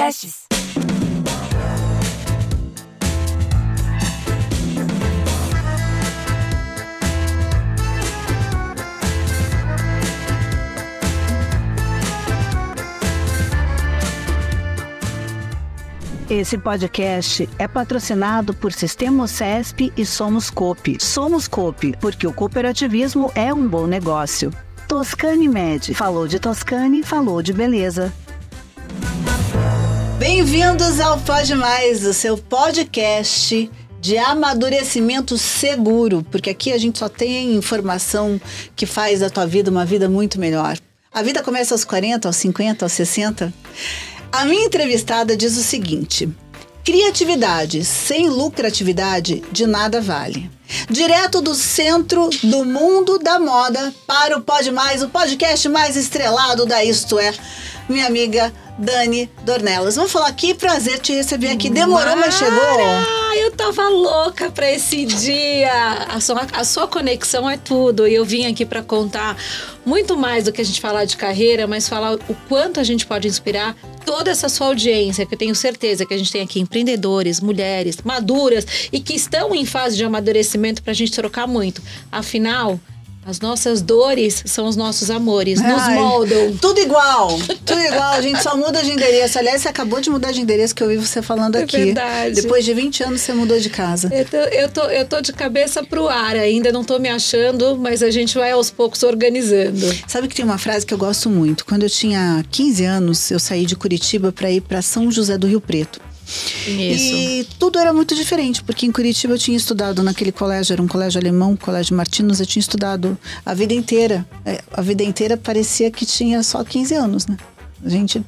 Podcasts. Esse podcast é patrocinado por Sistema OCESP e Somos Coop. Somos Coop, porque o cooperativismo é um bom negócio. Toscane Med. Falou de Toscane, falou de beleza. Bem-vindos ao Pode Mais, o seu podcast de amadurecimento seguro, porque aqui a gente só tem informação que faz da tua vida uma vida muito melhor. A vida começa aos 40, aos 50, aos 60. A minha entrevistada diz o seguinte: criatividade sem lucratividade de nada vale. Direto do centro do mundo da moda para o Pode Mais, o podcast mais estrelado da Isto É, minha amiga Dani Dornelas. Vamos falar aqui, prazer te receber aqui. Demorou, mas chegou. Eu tava louca pra esse dia. A sua conexão é tudo. E eu vim aqui pra contar muito mais do que a gente falar de carreira, mas falar o quanto a gente pode inspirar toda essa sua audiência, que eu tenho certeza que a gente tem aqui empreendedores, mulheres maduras e que estão em fase de amadurecimento pra gente trocar muito. Afinal, as nossas dores são os nossos amores, nos moldam. Tudo igual, a gente só muda de endereço. Aliás, você acabou de mudar de endereço, que eu vi você falando aqui. É verdade. Depois de 20 anos você mudou de casa. Eu tô de cabeça pro ar ainda, não tô me achando, mas a gente vai aos poucos organizando. Sabe que tem uma frase que eu gosto muito? Quando eu tinha 15 anos, eu saí de Curitiba para ir para São José do Rio Preto. Isso. E tudo era muito diferente, porque em Curitiba eu tinha estudado naquele colégio, era um colégio alemão, colégio Martinos, eu tinha estudado a vida inteira. A vida inteira parecia que tinha só 15 anos, né? A gente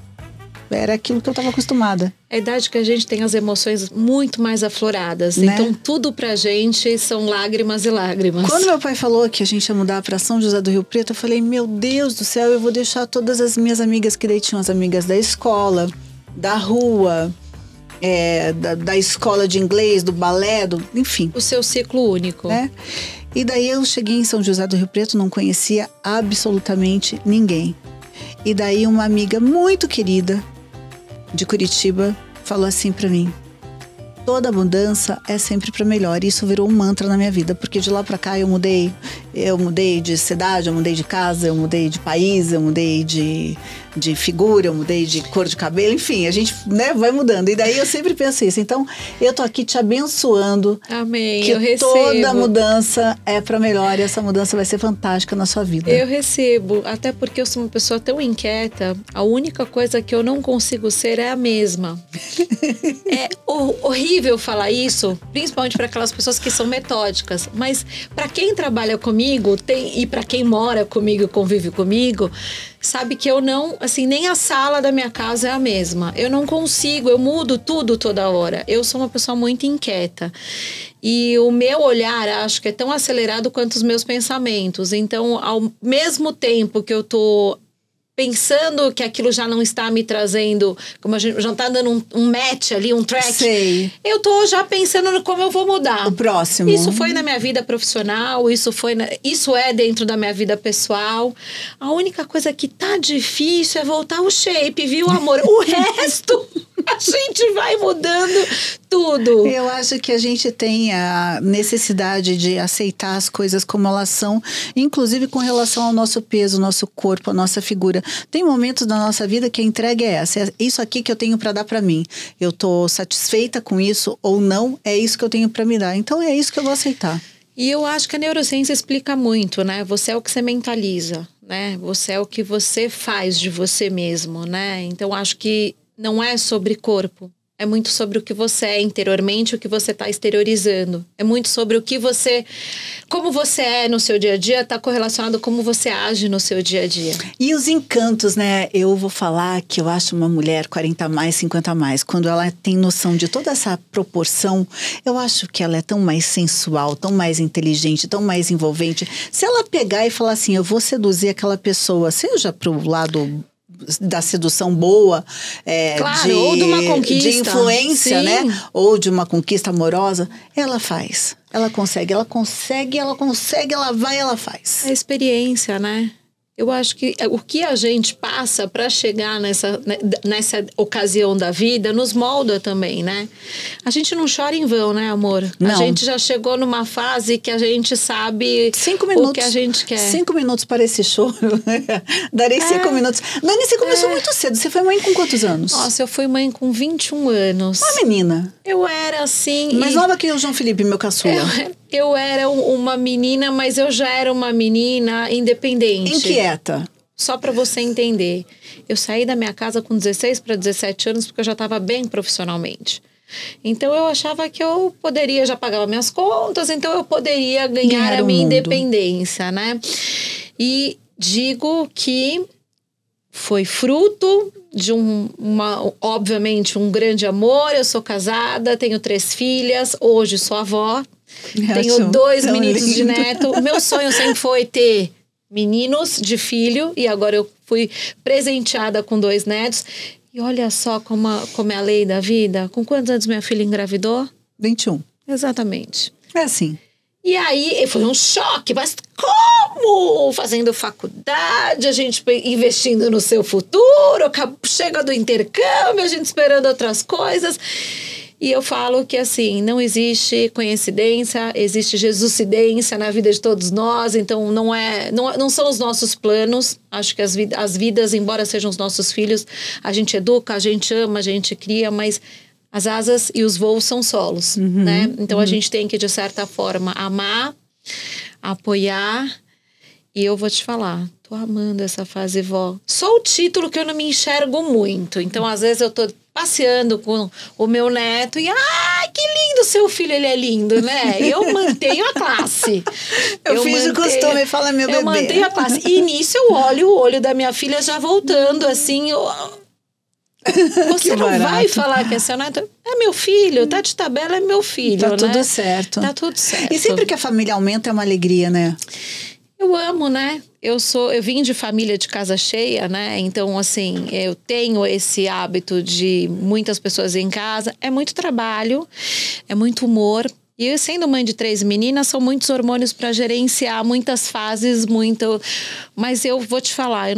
era aquilo que eu estava acostumada. É a idade que a gente tem as emoções muito mais afloradas, né? Então tudo pra gente são lágrimas e lágrimas. Quando meu pai falou que a gente ia mudar para São José do Rio Preto, eu falei, meu Deus do céu, eu vou deixar todas as minhas amigas, que daí tinham as amigas da escola, da rua, da escola de inglês, do balé, enfim. O seu ciclo único. Né? E daí eu cheguei em São José do Rio Preto, não conhecia absolutamente ninguém. E daí uma amiga muito querida de Curitiba falou assim pra mim: toda mudança é sempre para melhor. E isso virou um mantra na minha vida, porque de lá para cá eu mudei de cidade, eu mudei de casa, eu mudei de país, eu mudei de figura, eu mudei de cor de cabelo, enfim, a gente, né, vai mudando. E daí eu sempre penso isso. Então, eu tô aqui te abençoando. Amém, que eu recebo. Toda mudança é para melhor e essa mudança vai ser fantástica na sua vida. Eu recebo, até porque eu sou uma pessoa tão inquieta, a única coisa que eu não consigo ser é a mesma. É horrível falar isso, principalmente para aquelas pessoas que são metódicas, mas para quem trabalha comigo e para quem mora comigo e convive comigo, sabe que eu não, assim, nem a sala da minha casa é a mesma. Eu não consigo, eu mudo tudo toda hora. Eu sou uma pessoa muito inquieta. E o meu olhar, acho que é tão acelerado quanto os meus pensamentos. Então, ao mesmo tempo que eu tô pensando que aquilo já não está me trazendo, como a gente já está dando um match ali, um track. Sei. Eu tô já pensando no como eu vou mudar. O próximo. Isso foi na minha vida profissional, isso é dentro da minha vida pessoal. A única coisa que tá difícil é voltar ao shape, viu, amor? O resto a gente vai mudando tudo. Eu acho que a gente tem a necessidade de aceitar as coisas como elas são, inclusive com relação ao nosso peso, nosso corpo, a nossa figura. Tem momentos da nossa vida que a entrega é essa. É isso aqui que eu tenho para dar para mim. Eu tô satisfeita com isso ou não, é isso que eu tenho para me dar. Então é isso que eu vou aceitar. E eu acho que a neurociência explica muito, né? Você é o que você mentaliza, né? Você é o que você faz de você mesmo, né? Então acho que não é sobre corpo. É muito sobre o que você é interiormente, o que você está exteriorizando. É muito sobre como você é no seu dia a dia, está correlacionado com como você age no seu dia a dia. E os encantos, né? Eu vou falar que eu acho uma mulher 40 a mais, 50 a mais, quando ela tem noção de toda essa proporção, eu acho que ela é tão mais sensual, tão mais inteligente, tão mais envolvente. Se ela pegar e falar assim, eu vou seduzir aquela pessoa, seja pro lado da sedução boa, claro, ou de uma conquista, de influência, sim, né? Ou de uma conquista amorosa, ela faz. Ela consegue, ela vai, ela faz. É experiência, né? Eu acho que o que a gente passa para chegar nessa ocasião da vida nos molda também, né? A gente não chora em vão, né, amor? Não. A gente já chegou numa fase que a gente sabe 5 minutos, o que a gente quer. 5 minutos para esse choro. Darei 5 minutos. Dani, você começou muito cedo. Você foi mãe com quantos anos? Nossa, eu fui mãe com 21 anos. Uma menina. Eu era assim... Mais nova que o João Felipe, meu caçula. Eu era uma menina, mas eu já era uma menina independente. Inquieta. Só para você entender. Eu saí da minha casa com 16 para 17 anos porque eu já estava bem profissionalmente. Então eu achava que eu poderia, já pagava minhas contas, então eu poderia ganhar a minha independência, né? E digo que foi fruto de obviamente, um grande amor. Eu sou casada, tenho 3 filhas, hoje sou avó. Tenho 2 meninos de neto. Meu sonho sempre foi ter meninos de filho. E agora eu fui presenteada com 2 netos. E olha só como é a lei da vida. Com quantos anos minha filha engravidou? 21. Exatamente. É assim. E aí foi um choque. Mas como? Fazendo faculdade, a gente investindo no seu futuro. Chega do intercâmbio, a gente esperando outras coisas. E eu falo que, assim, não existe coincidência, existe jesucidência na vida de todos nós. Então, não são os nossos planos. Acho que as vidas, embora sejam os nossos filhos, a gente educa, a gente ama, a gente cria, mas as asas e os voos são solos, né? Então, a gente tem que, de certa forma, amar, apoiar. E eu vou te falar, tô amando essa fase vó. Só o título que eu não me enxergo muito. Então, às vezes, eu tô passeando com o meu neto e... Ai, que lindo seu filho, ele é lindo, né? Eu mantenho a classe. Eu fiz o costume, fala meu bebê. Eu mantenho a classe. E nisso eu olho o olho da minha filha já voltando, assim... Você não vai falar que é seu neto? É meu filho, tá de tabela, é meu filho, tá né? Tudo certo. Tá tudo certo. E sempre que a família aumenta é uma alegria, né? Eu amo, né? Eu vim de família de casa cheia, né? Então, assim, eu tenho esse hábito de muitas pessoas em casa. É muito trabalho, é muito humor. E eu, sendo mãe de 3 meninas, são muitos hormônios para gerenciar, muitas fases, Mas eu vou te falar, eu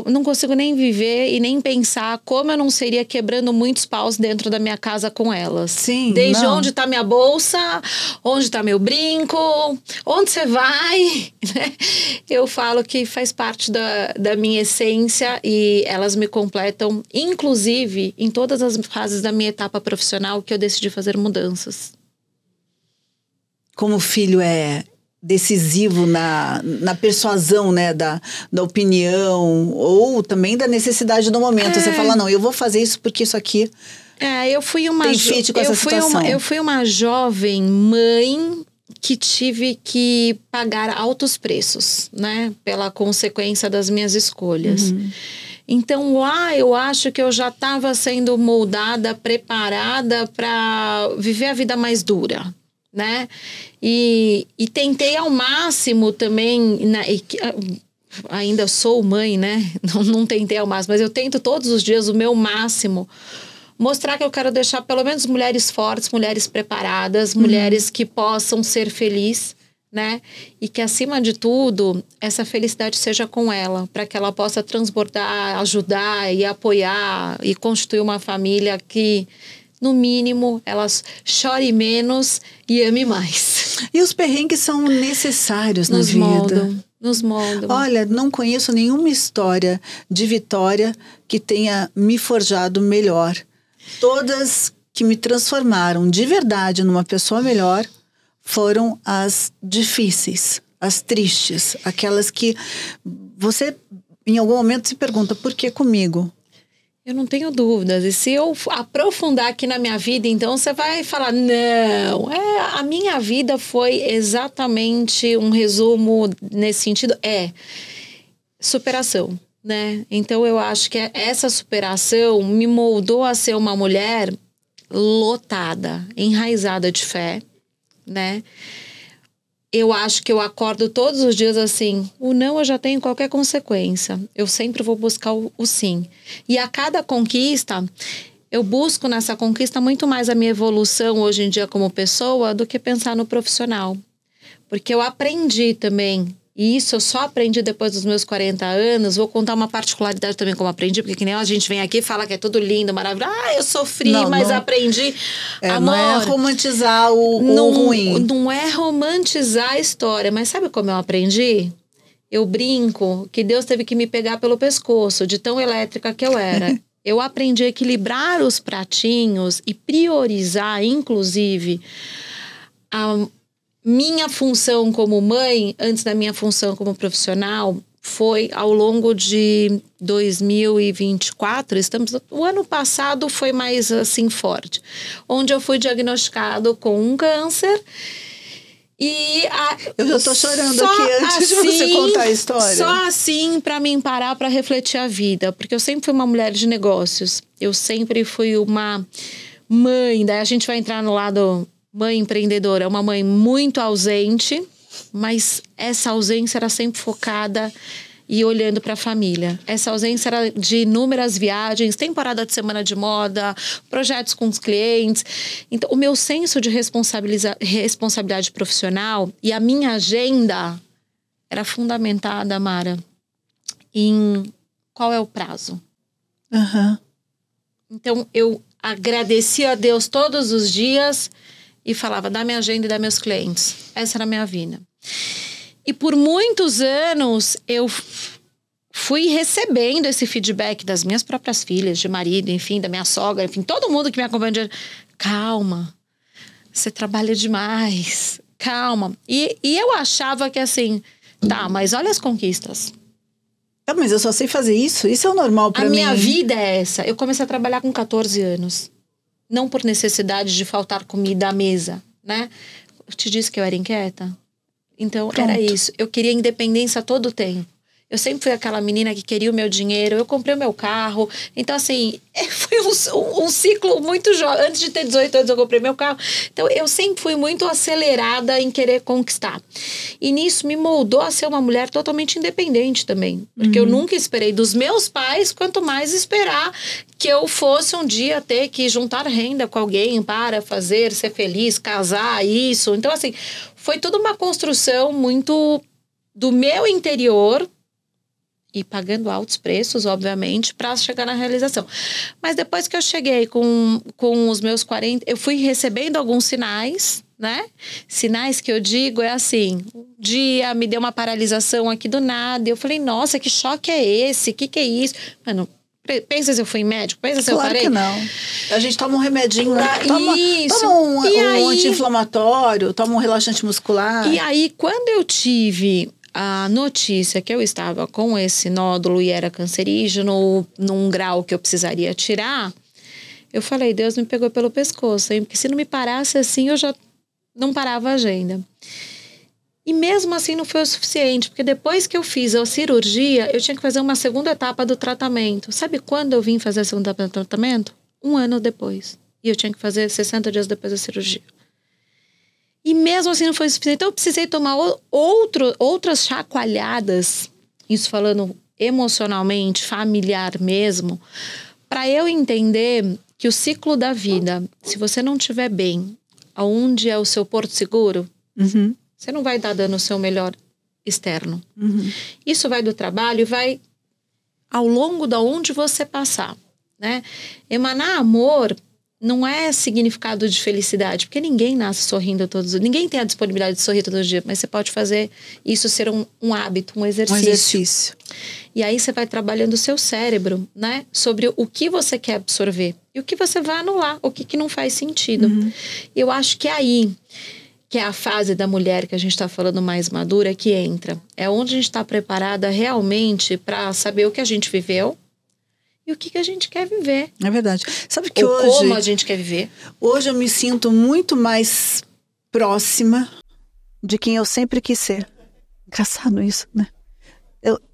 não consigo nem viver e nem pensar como eu não seria quebrando muitos paus dentro da minha casa com elas. Sim. Desde onde tá minha bolsa, onde tá meu brinco, onde você vai, né? Eu falo que faz parte da minha essência e elas me completam, inclusive em todas as fases da minha etapa profissional que eu decidi fazer mudanças. Como o filho é decisivo na persuasão, né, da opinião ou também da necessidade do momento. Você fala, não, eu vou fazer isso porque isso aqui eu fui uma tem fit com essa situação. Eu fui uma jovem mãe que tive que pagar altos preços, né, pela consequência das minhas escolhas. Então, lá eu acho que eu já estava sendo moldada, preparada para viver a vida mais dura, né? E tentei ao máximo também, ainda sou mãe, né? Não tentei ao máximo, mas eu tento todos os dias o meu máximo mostrar que eu quero deixar pelo menos mulheres fortes, mulheres preparadas, mulheres que possam ser felizes, né? E que, acima de tudo, essa felicidade seja com ela, para que ela possa transbordar, ajudar e apoiar e constituir uma família que, no mínimo, elas chore menos e ame mais. E os perrengues são necessários na vida. Nos moldam. Olha, não conheço nenhuma história de vitória que tenha me forjado melhor. Todas que me transformaram de verdade numa pessoa melhor foram as difíceis, as tristes, aquelas que você, em algum momento, se pergunta, por que comigo? Eu não tenho dúvidas. E se eu aprofundar aqui na minha vida, então você vai falar, não, a minha vida foi exatamente um resumo nesse sentido, superação, né? Então eu acho que essa superação me moldou a ser uma mulher lotada, enraizada de fé, né? Eu acho que eu acordo todos os dias assim, o não eu já tenho qualquer consequência. Eu sempre vou buscar o sim. E a cada conquista, eu busco nessa conquista muito mais a minha evolução hoje em dia como pessoa do que pensar no profissional. Porque eu aprendi também E isso eu só aprendi depois dos meus 40 anos. Vou contar uma particularidade também como aprendi, porque que nem a gente vem aqui e fala que é tudo lindo, maravilhoso. Eu sofri, mas aprendi. Amor, não é romantizar o ruim. Não é romantizar a história, mas sabe como eu aprendi? Eu brinco que Deus teve que me pegar pelo pescoço, de tão elétrica que eu era. Eu aprendi a equilibrar os pratinhos e priorizar, inclusive, a minha função como mãe, antes da minha função como profissional, foi ao longo de 2024, o ano passado foi mais assim forte, onde eu fui diagnosticado com um câncer. E eu já tô chorando aqui antes de você contar a história. Só assim para mim parar para refletir a vida, porque eu sempre fui uma mulher de negócios, eu sempre fui uma mãe, daí a gente vai entrar no lado mãe empreendedora, uma mãe muito ausente, mas essa ausência era sempre focada e olhando para a família. Essa ausência era de inúmeras viagens, temporada de semana de moda, projetos com os clientes. Então, o meu senso de responsabilidade profissional e a minha agenda era fundamentada, Mara, em qual é o prazo. Uhum. Então, eu agradecia a Deus todos os dias e falava da minha agenda e dos meus clientes. Essa era a minha vida. E por muitos anos eu fui recebendo esse feedback das minhas próprias filhas, de marido, enfim, da minha sogra, enfim, todo mundo que me acompanha. Calma, você trabalha demais, calma. E eu achava que assim, tá, mas olha as conquistas. Tá, mas eu só sei fazer isso? Isso é o normal pra mim. A minha vida é essa. Eu comecei a trabalhar com 14 anos. Não por necessidade de faltar comida à mesa, né? Eu te disse que eu era inquieta. Então, era isso. Eu queria independência a todo tempo. Eu sempre fui aquela menina que queria o meu dinheiro. Eu comprei o meu carro. Então, assim, foi um ciclo muito jovem. Antes de ter 18 anos, eu comprei meu carro. Então, eu sempre fui muito acelerada em querer conquistar. E nisso me moldou a ser uma mulher totalmente independente também. Porque eu nunca esperei dos meus pais, quanto mais esperar que eu fosse um dia ter que juntar renda com alguém para fazer, ser feliz, casar, isso. Então, assim, foi toda uma construção muito do meu interior, e pagando altos preços, obviamente, para chegar na realização. Mas depois que eu cheguei com os meus 40, eu fui recebendo alguns sinais, né? Sinais que eu digo é assim, um dia me deu uma paralisação aqui do nada, e eu falei, nossa, que choque é esse? Que é isso? Mano, pensa se eu fui médico? Pensa se eu parei? Claro que não. A gente toma um remedinho, né? Isso. Toma um anti-inflamatório, toma um relaxante muscular. E aí, quando eu tive a notícia que eu estava com esse nódulo e era cancerígeno num grau que eu precisaria tirar, eu falei, Deus me pegou pelo pescoço, hein? Porque se não me parasse assim, eu já não parava a agenda. E mesmo assim não foi o suficiente, porque depois que eu fiz a cirurgia, eu tinha que fazer uma segunda etapa do tratamento. Sabe quando eu vim fazer a segunda etapa do tratamento? 1 ano depois. E eu tinha que fazer 60 dias depois da cirurgia. E mesmo assim não foi suficiente. Então eu precisei tomar outras chacoalhadas, isso falando emocionalmente, familiar mesmo, para eu entender que o ciclo da vida, se você não estiver bem, aonde é o seu porto seguro, você não vai estar dando o seu melhor externo. Isso vai do trabalho e vai ao longo da onde você passar, né? Emanar amor não é significado de felicidade, porque ninguém nasce sorrindo todos os dias. Ninguém tem a disponibilidade de sorrir todos os dias, mas você pode fazer isso ser um hábito, um exercício. E aí você vai trabalhando o seu cérebro, né? Sobre o que você quer absorver e o que você vai anular, o que não faz sentido. Eu acho que é aí que é a fase da mulher que a gente está falando mais madura que entra. É onde a gente está preparada realmente para saber o que a gente viveu, e o que a gente quer viver. É verdade. Sabe que hoje... como a gente quer viver. Hoje eu me sinto muito mais próxima de quem eu sempre quis ser. Engraçado isso, né?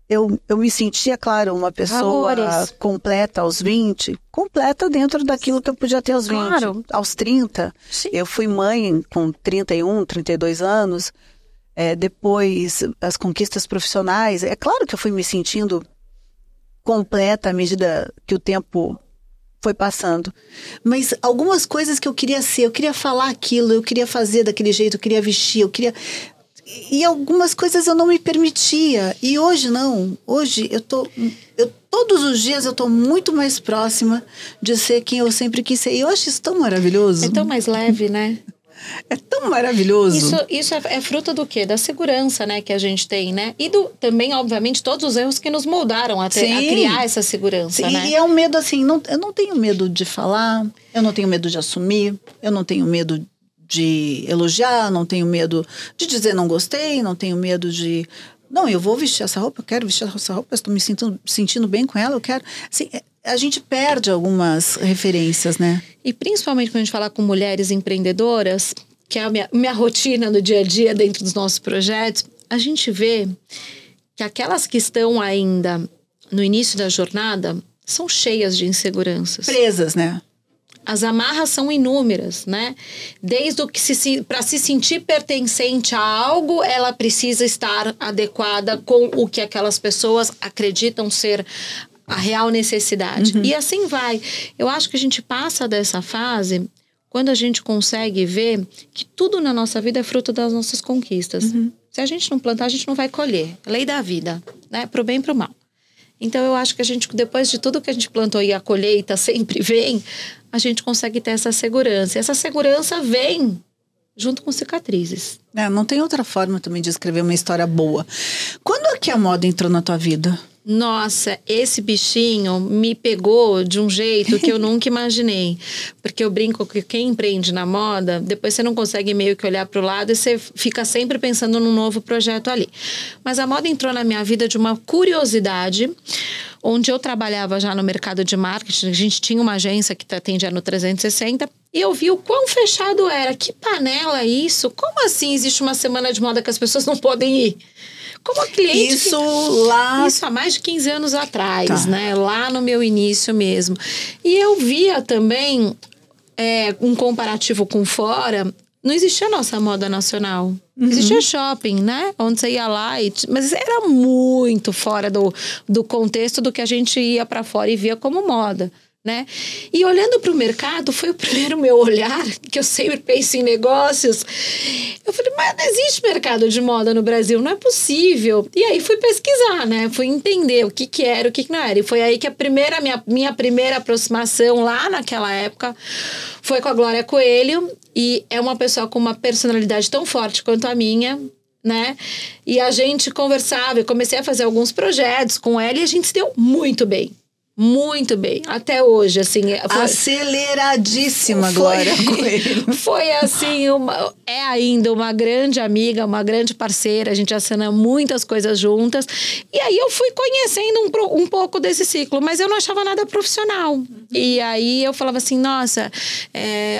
Eu me sentia, claro, uma pessoa completa aos 20. Completa dentro daquilo que eu podia ter aos 20. Claro. Aos 30. Sim. Eu fui mãe com 31, 32 anos. Depois, as conquistas profissionais. É claro que eu fui me sentindo completa à medida que o tempo foi passando. Mas algumas coisas que eu queria ser, eu queria falar aquilo, eu queria fazer daquele jeito, eu queria vestir, E algumas coisas eu não me permitia. E hoje não. Hoje todos os dias eu tô muito mais próxima de ser quem eu sempre quis ser. E eu acho isso tão maravilhoso. É tão mais leve, né? É tão maravilhoso. Isso é fruto do quê? Da segurança, né, que a gente tem, né? E também, obviamente, todos os erros que nos moldaram a criar essa segurança, sim, né? E é um medo assim, eu não tenho medo de falar, eu não tenho medo de assumir, eu não tenho medo de elogiar, não tenho medo de dizer não gostei, não tenho medo de... Não, eu vou vestir essa roupa, eu quero vestir essa roupa, estou me sentindo bem com ela, eu quero... Assim, a gente perde algumas referências, né? E principalmente quando a gente fala com mulheres empreendedoras, que é a minha rotina no dia a dia dentro dos nossos projetos, a gente vê que aquelas que estão ainda no início da jornada são cheias de inseguranças. Presas, né? As amarras são inúmeras, né? Desde o que para se sentir pertencente a algo, ela precisa estar adequada com o que aquelas pessoas acreditam ser a real necessidade. E assim vai. Eu acho que a gente passa dessa fase quando a gente consegue ver que tudo na nossa vida é fruto das nossas conquistas. Se a gente não plantar, a gente não vai colher. Lei da vida, né? Pro bem e pro mal. Então, eu acho que a gente, depois de tudo que a gente plantou e a colheita sempre vem, a gente consegue ter essa segurança. E essa segurança vem junto com cicatrizes. Não tem outra forma também de escrever uma história boa. Quando é que a moda entrou na tua vida? Nossa, esse bichinho me pegou de um jeito que eu nunca imaginei. Porque eu brinco que quem empreende na moda, depois você não consegue meio que olhar para o lado e você fica sempre pensando num novo projeto ali. Mas a moda entrou na minha vida de uma curiosidade, onde eu trabalhava já no mercado de marketing. A gente tinha uma agência que atendia no 360 e eu vi o quão fechado era. Que panela é isso? Como assim existe uma semana de moda que as pessoas não podem ir? Como a cliente... Isso há mais de 15 anos atrás, né? Lá no meu início mesmo. E eu via também um comparativo com fora. Não existia nossa moda nacional. Existia shopping, né? Onde você ia lá, mas era muito fora do contexto do que a gente ia para fora e via como moda. Né? E olhando para o mercado, foi o primeiro meu olhar, que eu sempre penso em negócios. Eu falei, mas não existe mercado de moda no Brasil, não é possível. E aí fui pesquisar, né? Fui entender o que era, o que não era. E foi aí que minha primeira aproximação lá naquela época foi com a Glória Coelho. E é uma pessoa com uma personalidade tão forte quanto a minha, né? E a gente conversava, eu comecei a fazer alguns projetos com ela e a gente se deu muito bem. Muito bem, até hoje, assim... Aceleradíssima, Glória Coelho. Foi, assim, é ainda uma grande amiga, uma grande parceira, a gente assina muitas coisas juntas. E aí eu fui conhecendo um pouco desse ciclo, mas eu não achava nada profissional. E aí eu falava assim, nossa,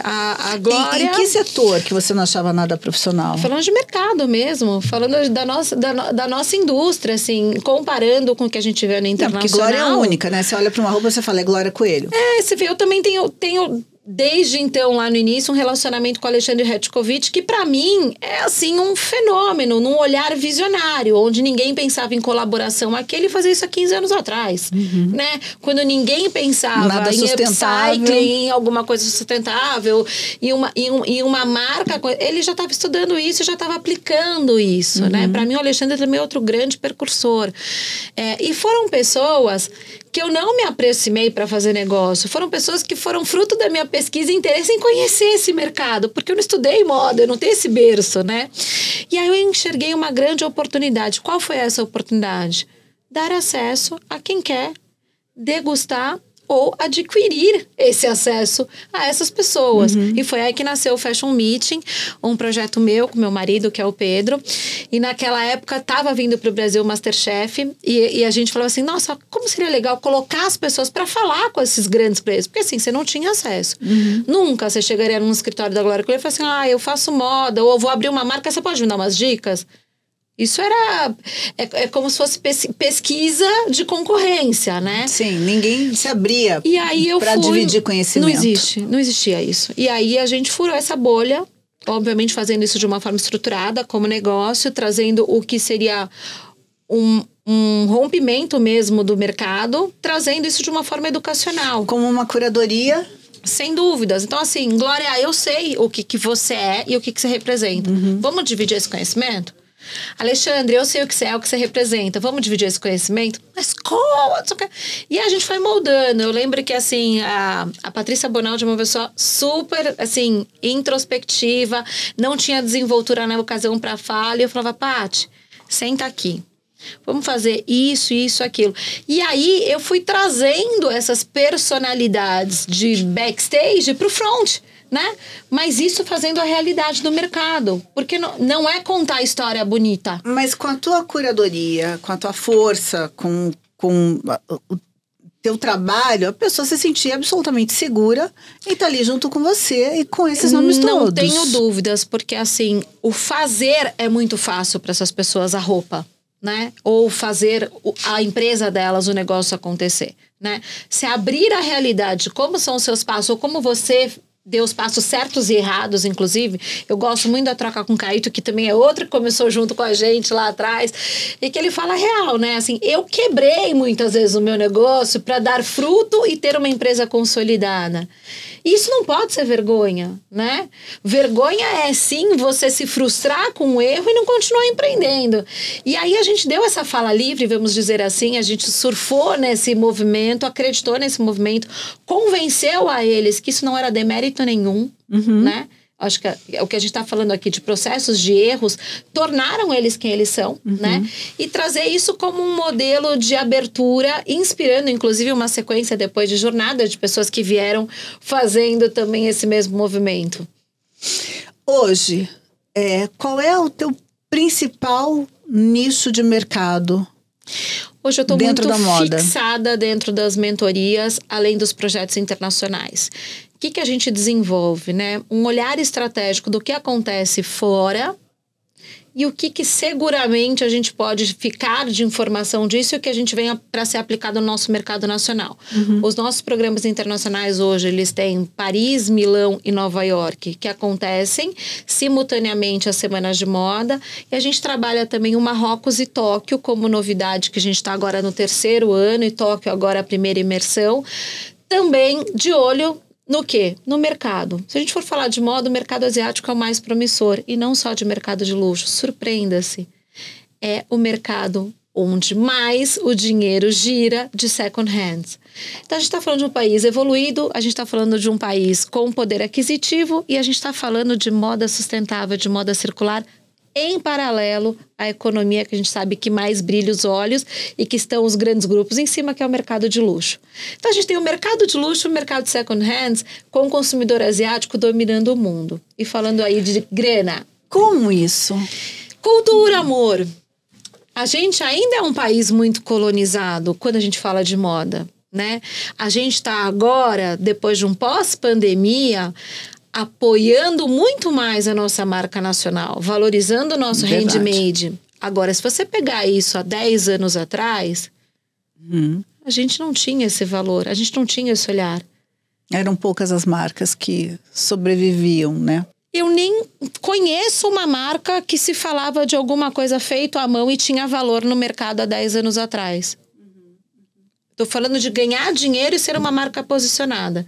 a Glória... Em que setor que você não achava nada profissional? Falando de mercado mesmo, falando da nossa indústria, assim, comparando com o que a gente vê na internacional. Porque Glória é única, né? Você olha para uma roupa, você fala, é Glória Coelho. Você vê, eu também tenho desde então, lá no início, um relacionamento com o Alexandre Retkovic, que para mim é assim um fenômeno, num olhar visionário, onde ninguém pensava em colaboração aqui, ele fazia isso há 15 anos atrás, né? Quando ninguém pensava nada em upcycling, em alguma coisa sustentável, em uma marca, ele já estava estudando isso, já estava aplicando isso, né? Para mim, o Alexandre também é outro grande precursor. E foram pessoas que eu não me aproximei para fazer negócio. Foram pessoas que foram fruto da minha pesquisa e interesse em conhecer esse mercado, porque eu não estudei moda, eu não tenho esse berço, né? E aí eu enxerguei uma grande oportunidade. Qual foi essa oportunidade? Dar acesso a quem quer degustar ou adquirir esse acesso a essas pessoas. E foi aí que nasceu o Fashion Meeting, um projeto meu com meu marido, que é o Pedro. E naquela época estava vindo para o Brasil o Masterchef e a gente falou assim, nossa, como seria legal colocar as pessoas para falar com esses grandes players? Porque assim, você não tinha acesso. Nunca você chegaria num escritório da Glória Coelho e falaria assim, eu faço moda, ou eu vou abrir uma marca, você pode me dar umas dicas? Isso é como se fosse pesquisa de concorrência, né? Sim, ninguém se abria para dividir conhecimento. Não existia isso. E aí a gente furou essa bolha, obviamente fazendo isso de uma forma estruturada, como negócio, trazendo o que seria um rompimento mesmo do mercado, trazendo isso de uma forma educacional. Como uma curadoria... Sem dúvidas. Então, assim, Glória, eu sei o que você é e o que você representa. Vamos dividir esse conhecimento? Alexandre, eu sei o que você representa, vamos dividir esse conhecimento? Mas como? E a gente foi moldando. Eu lembro que, assim, a Patrícia Bonaldi é uma pessoa super, assim, introspectiva, não tinha desenvoltura na ocasião para fala, e eu falava, Paty, senta aqui. Vamos fazer isso, aquilo. E aí, eu fui trazendo essas personalidades de backstage pro front, né? Mas isso fazendo a realidade do mercado. Porque não é contar a história bonita. Mas com a tua curadoria, com a tua força, com o teu trabalho, a pessoa se sentia absolutamente segura em estar ali junto com você e com esses nomes todos. Não tenho dúvidas, porque assim, o fazer é muito fácil para essas pessoas, a roupa, né? Ou fazer a empresa delas, o negócio acontecer, né? Se abrir a realidade, como são os seus passos, ou como você deu os passos certos e errados, inclusive. Eu gosto muito da troca com o Caíto, que também é outro que começou junto com a gente lá atrás, e que ele fala real, né? Assim, eu quebrei muitas vezes o meu negócio para dar fruto e ter uma empresa consolidada. Isso não pode ser vergonha, né? Vergonha é, sim, você se frustrar com o erro e não continuar empreendendo. E aí a gente deu essa fala livre, vamos dizer assim, a gente surfou nesse movimento, acreditou nesse movimento, convenceu a eles que isso não era demérito nenhum, né? Acho que o que a gente está falando aqui de processos, de erros, tornaram eles quem eles são, né? E trazer isso como um modelo de abertura, inspirando, inclusive, uma sequência depois de jornada de pessoas que vieram fazendo também esse mesmo movimento. Hoje, qual é o teu principal nicho de mercado? Hoje eu estou muito fixada dentro das mentorias, além dos projetos internacionais. O que a gente desenvolve, né? Um olhar estratégico do que acontece fora e o que seguramente a gente pode ficar de informação disso e o que a gente venha para ser aplicado no nosso mercado nacional. Os nossos programas internacionais hoje, eles têm Paris, Milão e Nova York, que acontecem simultaneamente às semanas de moda. E a gente trabalha também o Marrocos e Tóquio como novidade, que a gente está agora no 3º ano e Tóquio agora a primeira imersão. Também de olho no quê? No mercado. Se a gente for falar de moda, o mercado asiático é o mais promissor. E não só de mercado de luxo. Surpreenda-se. É o mercado onde mais o dinheiro gira de second hands. Então, a gente está falando de um país evoluído, a gente está falando de um país com poder aquisitivo e a gente está falando de moda sustentável, de moda circular, em paralelo à economia que a gente sabe que mais brilha os olhos e que estão os grandes grupos em cima, que é o mercado de luxo. Então, a gente tem o mercado de luxo, o mercado de second hands, com o consumidor asiático dominando o mundo. E falando aí de grana. Como isso? Cultura, amor. A gente ainda é um país muito colonizado quando a gente fala de moda, né? A gente está agora, depois de um pós-pandemia, apoiando muito mais a nossa marca nacional, valorizando o nosso handmade. Agora, se você pegar isso há 10 anos atrás, a gente não tinha esse valor, a gente não tinha esse olhar. Eram poucas as marcas que sobreviviam, né? Eu nem conheço uma marca que se falava de alguma coisa feita à mão e tinha valor no mercado há 10 anos atrás. Estou falando de ganhar dinheiro e ser uma marca posicionada.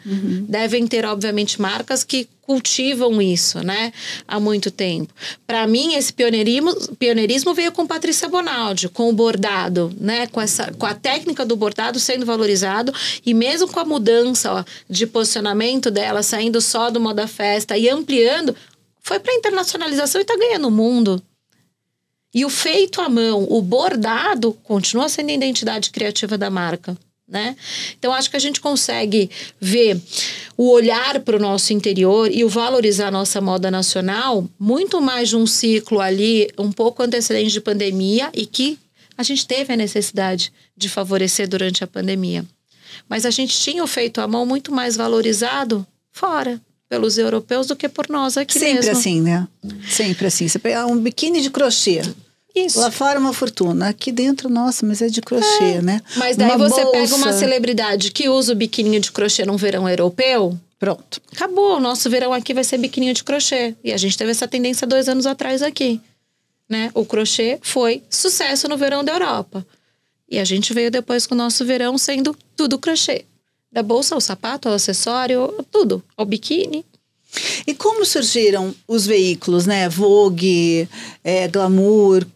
Devem ter, obviamente, marcas que cultivam isso, né? Há muito tempo. Para mim, esse pioneirismo veio com Patrícia Bonaldi, com o bordado, né? Com a técnica do bordado sendo valorizado e mesmo com a mudança de posicionamento dela, saindo só do moda festa e ampliando, foi para internacionalização e está ganhando o mundo. E o feito à mão, o bordado, continua sendo a identidade criativa da marca, né? Então, acho que a gente consegue ver o olhar para o nosso interior e o valorizar a nossa moda nacional muito mais de um ciclo ali, um pouco antecedente de pandemia e que a gente teve a necessidade de favorecer durante a pandemia. Mas a gente tinha o feito à mão muito mais valorizado fora, pelos europeus do que por nós aqui mesmo. Sempre assim, né? Sempre assim. Você pega um biquíni de crochê. Isso. Lá fora uma fortuna. Aqui dentro, nossa, mas é de crochê, né? Mas daí uma você bolsa. pega uma celebridade que usa o biquíni de crochê num verão europeu. Pronto. Acabou. O nosso verão aqui vai ser biquíni de crochê. E a gente teve essa tendência 2 anos atrás aqui, né? O crochê foi sucesso no verão da Europa. E a gente veio depois com o nosso verão sendo tudo crochê. Da bolsa ao sapato, ao acessório, tudo. Ao biquíni. E como surgiram os veículos, né? Vogue, Glamour,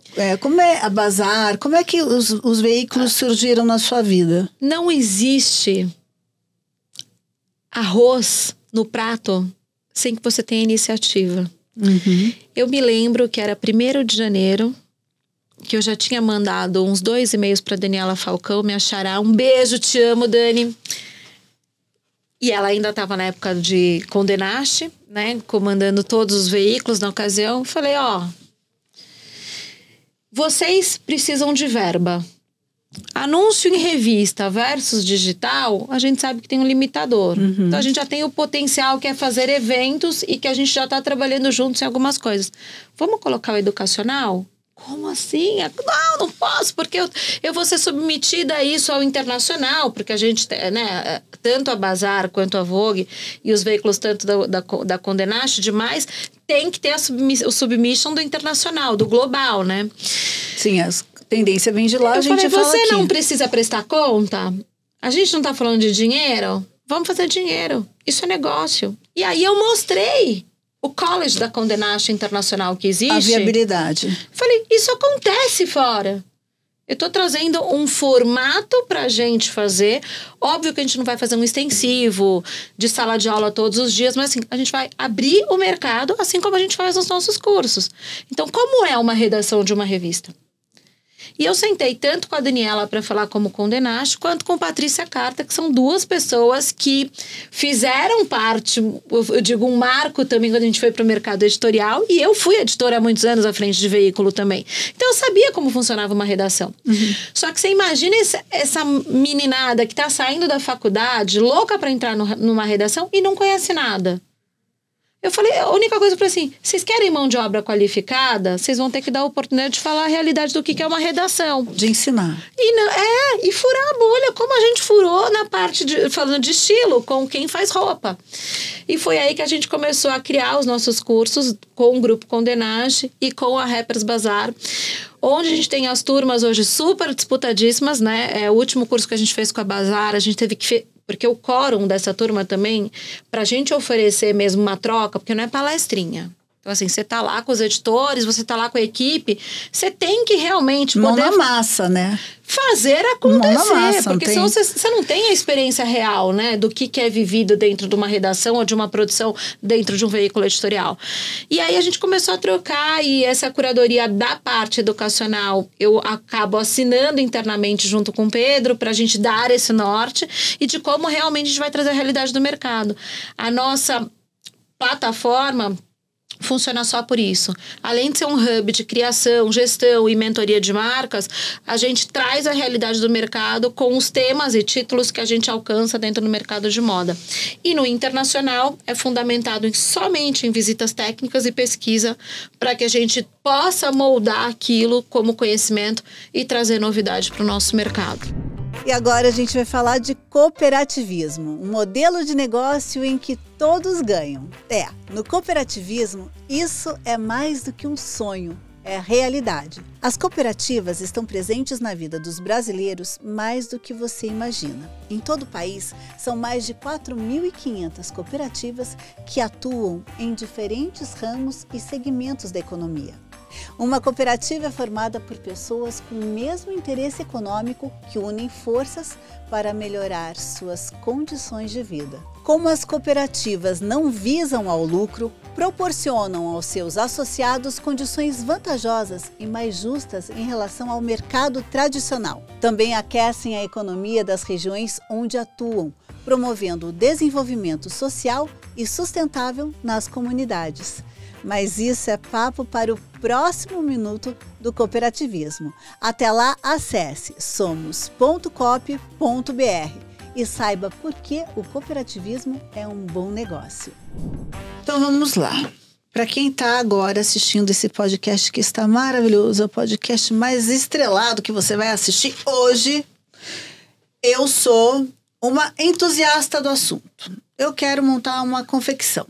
como é a Bazar? Como é que os veículos surgiram na sua vida? Não existe arroz no prato sem que você tenha iniciativa. Uhum. Eu me lembro que era 1º de janeiro, que eu já tinha mandado uns 2 e-mails para Daniela Falcão, minha xará. Um beijo, te amo, Dani. E ela ainda estava na época de Condenaste, né? Comandando todos os veículos na ocasião. Falei, vocês precisam de verba. Anúncio em revista versus digital, a gente sabe que tem um limitador. Uhum. Então, a gente já tem o potencial que é fazer eventos e que a gente já está trabalhando juntos em algumas coisas. Vamos colocar o educacional? Como assim? Não posso, porque eu vou ser submetida a isso ao internacional, porque a gente, né, tanto a Bazar quanto a Vogue e os veículos tanto da Condenaste demais, tem que ter o submission do internacional, do global, né? Sim, as tendência vem de lá, a gente falei, fala você aqui. Não precisa prestar conta? A gente não tá falando de dinheiro? Vamos fazer dinheiro. Isso é negócio. E aí eu mostrei o college da Condenaste Internacional que existe. A viabilidade. Falei, isso acontece fora. Eu tô trazendo um formato pra gente fazer. Óbvio que a gente não vai fazer um extensivo de sala de aula todos os dias, mas assim, a gente vai abrir o mercado, assim como a gente faz nos nossos cursos. Então, como é uma redação de uma revista? E eu sentei tanto com a Daniela para falar como Condenaste, quanto com Patrícia Carta, que são 2 pessoas que fizeram parte, eu digo, um marco também quando a gente foi para o mercado editorial. E eu fui editora há muitos anos à frente de veículo também. Então eu sabia como funcionava uma redação. Uhum. Só que você imagina essa meninada que está saindo da faculdade, louca para entrar numa redação e não conhece nada. Eu falei, a única coisa, eu falei assim, vocês querem mão de obra qualificada? Vocês vão ter que dar a oportunidade de falar a realidade do que é uma redação. De ensinar. E furar a bolha, como a gente furou na parte falando de estilo, com quem faz roupa. E foi aí que a gente começou a criar os nossos cursos com o Grupo Condenaste e com a Rappers Bazar, onde a gente tem as turmas hoje super disputadíssimas, né? O último curso que a gente fez com a Bazar, a gente teve que... Porque o quórum dessa turma também, pra gente oferecer mesmo uma troca, porque não é palestrinha. Então, assim, você tá lá com os editores, você tá lá com a equipe, você tem que realmente poder... Mão na massa, né? Fazer acontecer. Mão na massa, porque senão você não tem a experiência real, né? Do que é vivido dentro de uma redação ou de uma produção dentro de um veículo editorial. E aí a gente começou a trocar e essa curadoria da parte educacional eu acabo assinando internamente junto com o Pedro pra gente dar esse norte e de como realmente a gente vai trazer a realidade do mercado. A nossa plataforma funciona só por isso. Além de ser um hub de criação, gestão e mentoria de marcas, a gente traz a realidade do mercado com os temas e títulos que a gente alcança dentro do mercado de moda. E no internacional é fundamentado somente em visitas técnicas e pesquisa para que a gente possa moldar aquilo como conhecimento e trazer novidade para o nosso mercado. E agora a gente vai falar de cooperativismo, um modelo de negócio em que todos ganham. No cooperativismo, isso é mais do que um sonho, é realidade. As cooperativas estão presentes na vida dos brasileiros mais do que você imagina. Em todo o país, são mais de 4.500 cooperativas que atuam em diferentes ramos e segmentos da economia. Uma cooperativa é formada por pessoas com o mesmo interesse econômico que unem forças para melhorar suas condições de vida. Como as cooperativas não visam ao lucro, proporcionam aos seus associados condições vantajosas e mais justas em relação ao mercado tradicional. Também aquecem a economia das regiões onde atuam, promovendo o desenvolvimento social e sustentável nas comunidades. Mas isso é papo para o próximo minuto do cooperativismo. Até lá, acesse somos.coop.br e saiba por que o cooperativismo é um bom negócio. Então vamos lá. Para quem está agora assistindo esse podcast que está maravilhoso, é o podcast mais estrelado que você vai assistir hoje, eu sou uma entusiasta do assunto. Eu quero montar uma confecção.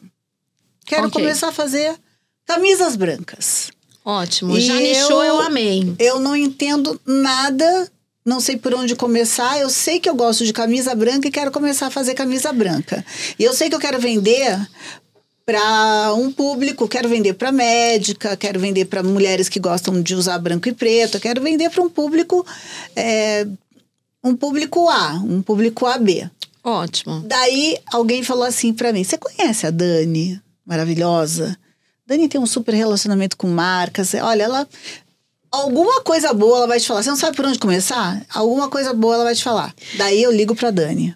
Quero começar a fazer camisas brancas. Ótimo. Já nichou, eu amei. Eu não entendo nada, não sei por onde começar. Eu sei que eu gosto de camisa branca e quero começar a fazer camisa branca. E eu sei que eu quero vender para um público, quero vender para médica, quero vender para mulheres que gostam de usar branco e preto, quero vender para um público A, um público AB. Ótimo. Daí alguém falou assim para mim, você conhece a Dani? Maravilhosa. Dani tem um super relacionamento com marcas. Olha, ela... Alguma coisa boa ela vai te falar. Você não sabe por onde começar? Alguma coisa boa ela vai te falar. Daí eu ligo pra Dani.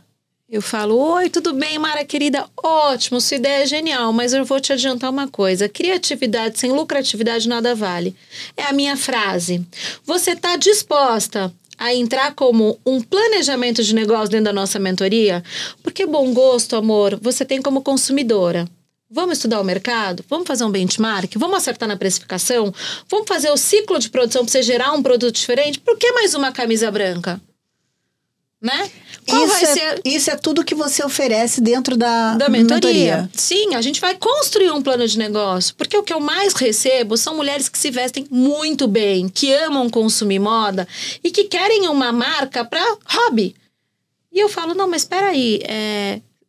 Eu falo, oi, tudo bem, Mara querida? Ótimo, sua ideia é genial, mas eu vou te adiantar uma coisa. Criatividade sem lucratividade nada vale. É a minha frase. Você tá disposta a entrar como um planejamento de negócio dentro da nossa mentoria? Porque bom gosto, amor, você tem como consumidora. Vamos estudar o mercado? Vamos fazer um benchmark? Vamos acertar na precificação? Vamos fazer o ciclo de produção para você gerar um produto diferente? Por que mais uma camisa branca? Né? Isso é tudo que você oferece dentro da mentoria. Sim, a gente vai construir um plano de negócio. Porque o que eu mais recebo são mulheres que se vestem muito bem, que amam consumir moda e que querem uma marca para hobby. E eu falo, não, mas espera aí,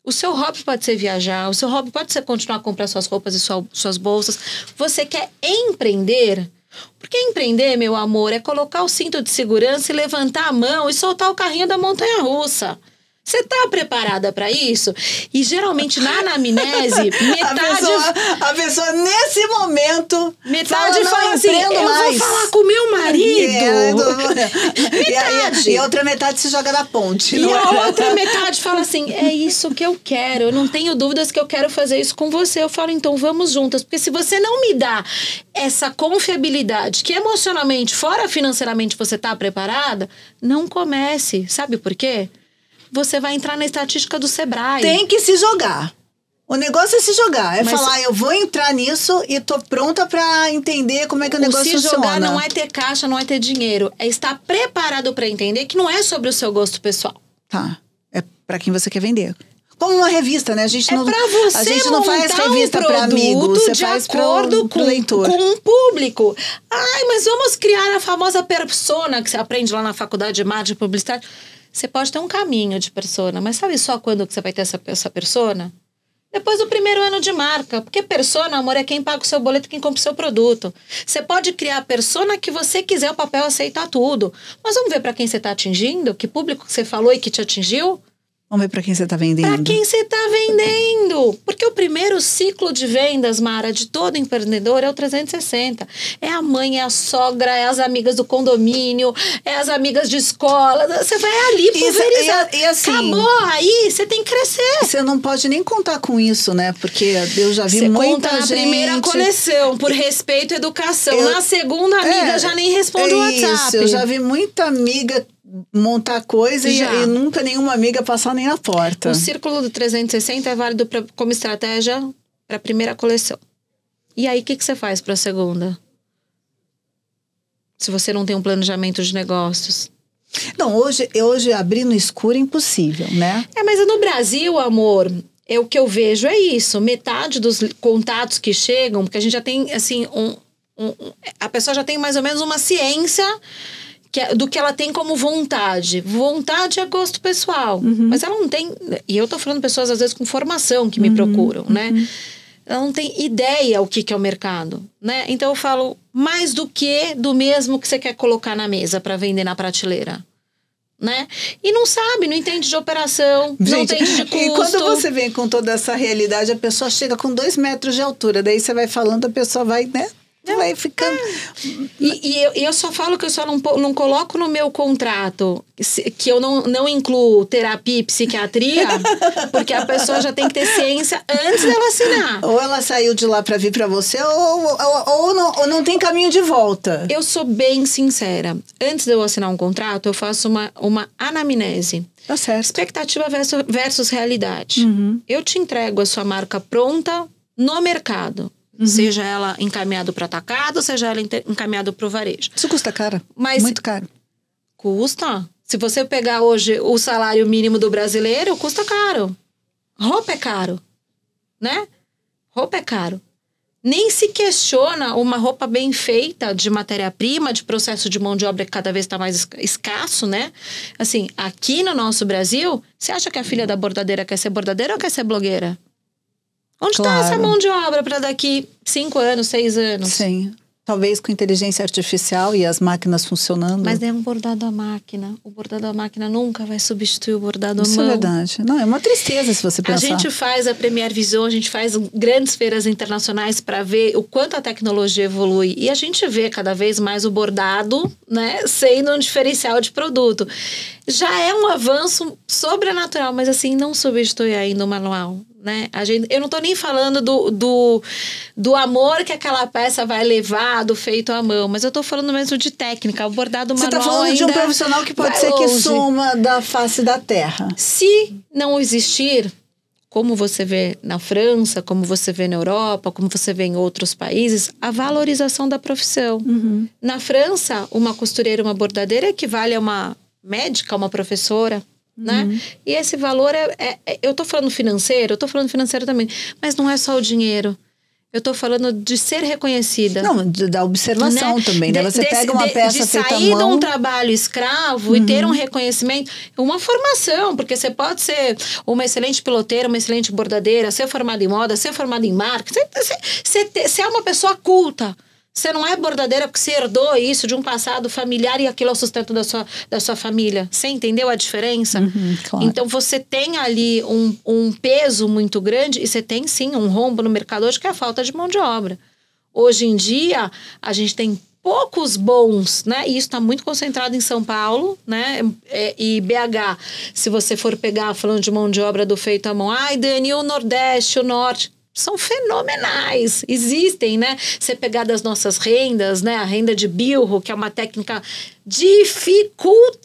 o seu hobby pode ser viajar, o seu hobby pode ser continuar a comprar suas roupas e suas bolsas. Você quer empreender? Porque empreender, meu amor, é colocar o cinto de segurança e levantar a mão e soltar o carrinho da montanha-russa. Você tá preparada para isso? E geralmente na anamnese, a pessoa nesse momento fala assim, eu vou falar com o meu marido. E a outra metade se joga na ponte. E a outra metade fala assim, é isso que eu quero, eu não tenho dúvidas que eu quero fazer isso com você. Eu falo, então vamos juntas, porque se você não me dá essa confiabilidade que emocionalmente, fora financeiramente você tá preparada, não comece. Sabe por quê? Você vai entrar na estatística do Sebrae. Tem que se jogar. O negócio é se jogar. Falar, eu vou entrar nisso e tô pronta pra entender como é que o negócio funciona. Se jogar não é ter caixa, não é ter dinheiro. É estar preparado pra entender que não é sobre o seu gosto pessoal. Tá. É pra quem você quer vender. Como uma revista, né? A gente não faz revista pra amigos. Você faz pro leitor. Com um público. Ai, mas vamos criar a famosa persona que você aprende lá na faculdade de marketing e publicidade. Você pode ter um caminho de persona, mas sabe só quando que você vai ter essa persona? Depois do primeiro ano de marca. Porque persona, amor, é quem paga o seu boleto, quem compra o seu produto. Você pode criar a persona que você quiser, o papel aceitar tudo. Mas vamos ver para quem você está atingindo? Que público que você falou e que te atingiu? Vamos ver para quem você está vendendo. Para quem você está vendendo. Porque o primeiro ciclo de vendas, Mara, de todo empreendedor é o 360. É a mãe, é a sogra, é as amigas do condomínio, é as amigas de escola. Você vai ali pulverizar. E assim, acabou, aí você tem que crescer. Você não pode nem contar com isso, né? Porque eu já vi muita gente... na primeira coleção, por respeito e educação. Na segunda, a amiga já nem responde o WhatsApp. Isso, eu já vi muita amiga montar coisa e nunca nenhuma amiga passar nem na porta. O círculo do 360 é válido como estratégia para a primeira coleção. E aí, o que você faz para a segunda? Se você não tem um planejamento de negócios. Não, hoje abrir no escuro é impossível, né? Mas no Brasil, amor, o que eu vejo é isso. Metade dos contatos que chegam, porque a gente já tem, assim, a pessoa já tem mais ou menos uma ciência do que ela tem como vontade. Vontade é gosto pessoal. Mas ela não tem... E eu tô falando pessoas, às vezes, com formação que me procuram, né? Ela não tem ideia o que é o mercado, né? Então, eu falo mais do mesmo que você quer colocar na mesa para vender na prateleira, né? E não sabe, não entende de operação, não entende de custo. E quando você vem com toda essa realidade, a pessoa chega com 2 metros de altura. Daí você vai falando, a pessoa vai, né? Vai ficando... E eu só falo que eu só não coloco no meu contrato que eu não incluo terapia e psiquiatria, porque a pessoa já tem que ter ciência antes dela assinar. Ou ela saiu de lá para vir para você, ou não tem caminho de volta. Eu sou bem sincera. Antes de eu assinar um contrato, eu faço uma anamnese. Tá certo. Expectativa versus realidade. Eu te entrego a sua marca pronta no mercado. Seja ela encaminhada para atacado, seja ela encaminhada para o varejo. Isso custa caro? Muito caro. Custa. Se você pegar hoje o salário mínimo do brasileiro, custa caro. Roupa é caro, né? Roupa é caro. Nem se questiona uma roupa bem feita de matéria-prima, de processo de mão de obra que cada vez está mais escasso, né? Assim, aqui no nosso Brasil, você acha que a filha da bordadeira quer ser bordadeira ou quer ser blogueira? Onde está essa mão de obra para daqui 5 anos, 6 anos? Sim. Talvez com inteligência artificial e as máquinas funcionando. Mas é um bordado à máquina. O bordado à máquina nunca vai substituir o bordado à mão. Isso é verdade. Não, é uma tristeza se você pensar. A gente faz a Premier Vision, a gente faz grandes feiras internacionais para ver o quanto a tecnologia evolui. E a gente vê cada vez mais o bordado, né, sendo um diferencial de produto. Já é um avanço sobrenatural, mas assim, não substitui ainda o manual. Né? Eu não tô nem falando do amor que aquela peça vai levar do feito à mão, mas eu tô falando mesmo de técnica. O bordado manual. Você tá falando de um profissional que pode ser que suma da face da terra. Se não existir, como você vê na França, como você vê na Europa, como você vê em outros países, a valorização da profissão. Uhum. Na França, uma costureira, uma bordadeira equivale a uma médica, uma professora. Né? E esse valor eu tô falando financeiro, eu tô falando financeiro também, mas não é só o dinheiro. Eu tô falando de ser reconhecida. Não, da observação, né? Também, né? Você pega uma peça feita à mão... De sair de um trabalho escravo e ter um reconhecimento, uma formação, porque você pode ser uma excelente piloteira, uma excelente bordadeira, ser formada em moda, ser formada em marketing, você é uma pessoa culta. Você não é bordadeira porque você herdou isso de um passado familiar e aquilo é o sustento da sua família. Você entendeu a diferença? Claro. Então, você tem ali um peso muito grande e você tem, sim, um rombo no mercado hoje que é a falta de mão de obra. Hoje em dia, a gente tem poucos bons, né? E isso está muito concentrado em São Paulo, né? E BH, se você for pegar, falando de mão de obra do feito à mão, ai, Dani, o Nordeste, o Norte... são fenomenais, existem, né? Você pegar das nossas rendas, né? A renda de bilro, que é uma técnica dificultada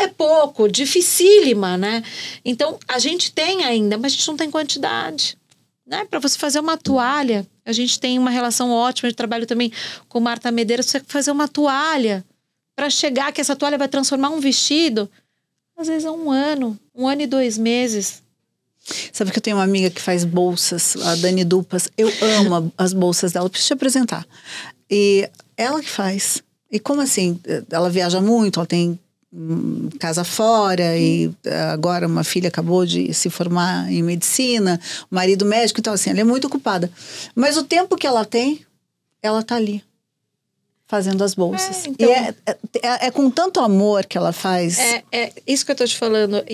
é pouco, dificílima, né? Então, a gente tem ainda, mas a gente não tem quantidade, né? Para você fazer uma toalha, a gente tem uma relação ótima de trabalho também com Marta Medeiros, você fazer uma toalha, para chegar que essa toalha vai transformar um vestido, às vezes é 1 ano, 1 ano e 2 meses. Sabe que eu tenho uma amiga que faz bolsas, a Dani Dupas. Eu amo as bolsas dela, preciso te apresentar. E ela que faz. E como assim? Ela viaja muito, ela tem casa fora e agora uma filha acabou de se formar em medicina, o marido médico, então assim, ela é muito ocupada. Mas o tempo que ela tem, ela tá ali, fazendo as bolsas. Então, e é com tanto amor que ela faz. É isso que eu tô te falando.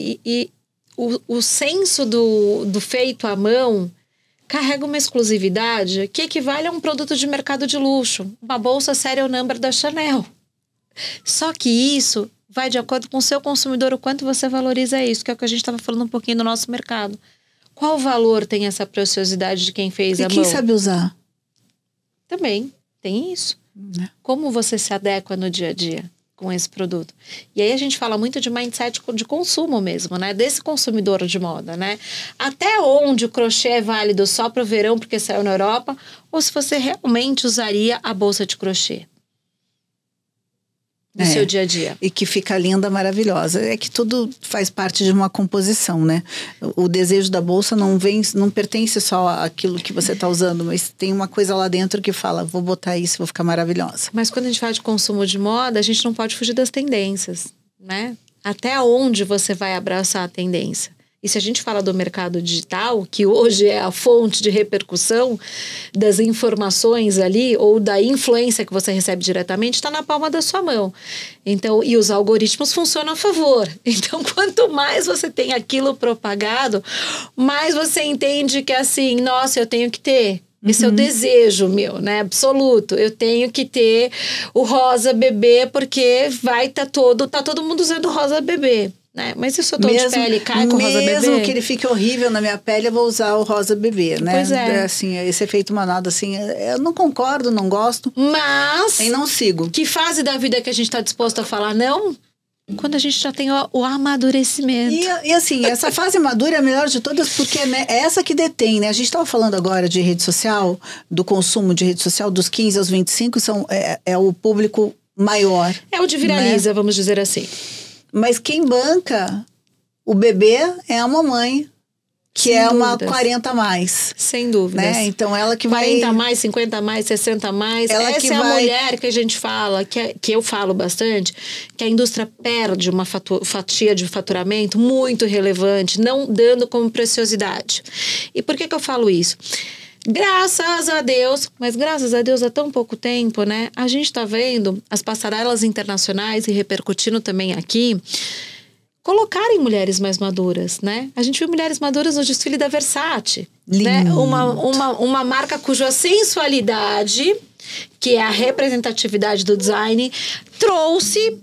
O senso do feito à mão carrega uma exclusividade que equivale a um produto de mercado de luxo. Uma bolsa serial number da Chanel. Só que isso vai de acordo com o seu consumidor, o quanto você valoriza isso, que é o que a gente estava falando um pouquinho do nosso mercado. Qual valor tem essa preciosidade de quem fez a mão? E quem sabe usar? Também tem isso. Como você se adequa no dia a dia com esse produto. E aí a gente fala muito de mindset de consumo mesmo, né? Desse consumidor de moda, né? Até onde o crochê é válido só para o verão porque saiu na Europa, ou se você realmente usaria a bolsa de crochê no seu dia a dia. E que fica linda, maravilhosa. É que tudo faz parte de uma composição, né? O desejo da bolsa não pertence só àquilo que você está usando, mas tem uma coisa lá dentro que fala, vou botar isso, vou ficar maravilhosa. Mas quando a gente fala de consumo de moda, a gente não pode fugir das tendências, né? Até onde você vai abraçar a tendência? E se a gente fala do mercado digital, que hoje é a fonte de repercussão das informações ali, ou da influência que você recebe diretamente, está na palma da sua mão. Então, e os algoritmos funcionam a favor. Então, quanto mais você tem aquilo propagado, mais você entende que assim, nossa, eu tenho que ter. Esse é o desejo meu, né? Absoluto. Eu tenho que ter o rosa bebê, porque tá todo mundo usando rosa bebê. Né? Mas se o seu tom de pele cai com rosa bebê... Mesmo que ele fique horrível na minha pele, eu vou usar o rosa bebê, né? Pois é. Assim, esse efeito manado, assim, eu não concordo, não gosto. Mas... E não sigo. Que fase da vida que a gente está disposto a falar não? Quando a gente já tem o amadurecimento. E assim, essa fase madura é a melhor de todas, porque é essa que detém, né? A gente estava falando agora de rede social, do consumo de rede social, dos 15 aos 25, é o público maior. É o de viraliza, né? Vamos dizer assim. Mas quem banca o bebê é a mamãe que é uma 40 a mais. Sem dúvidas. Né? Então, ela que vai... 40 a mais, 50 a mais, 60 a mais. Ela Essa que é a vai... mulher que a gente fala, que eu falo bastante, que a indústria perde uma fatia de faturamento muito relevante, não dando como preciosidade. E por que eu falo isso? Graças a Deus, mas graças a Deus há tão pouco tempo, né? A gente tá vendo as passarelas internacionais e repercutindo também aqui, colocarem mulheres mais maduras, né? A gente viu mulheres maduras no desfile da Versace, né? Uma marca cuja sensualidade, que é a representatividade do design, trouxe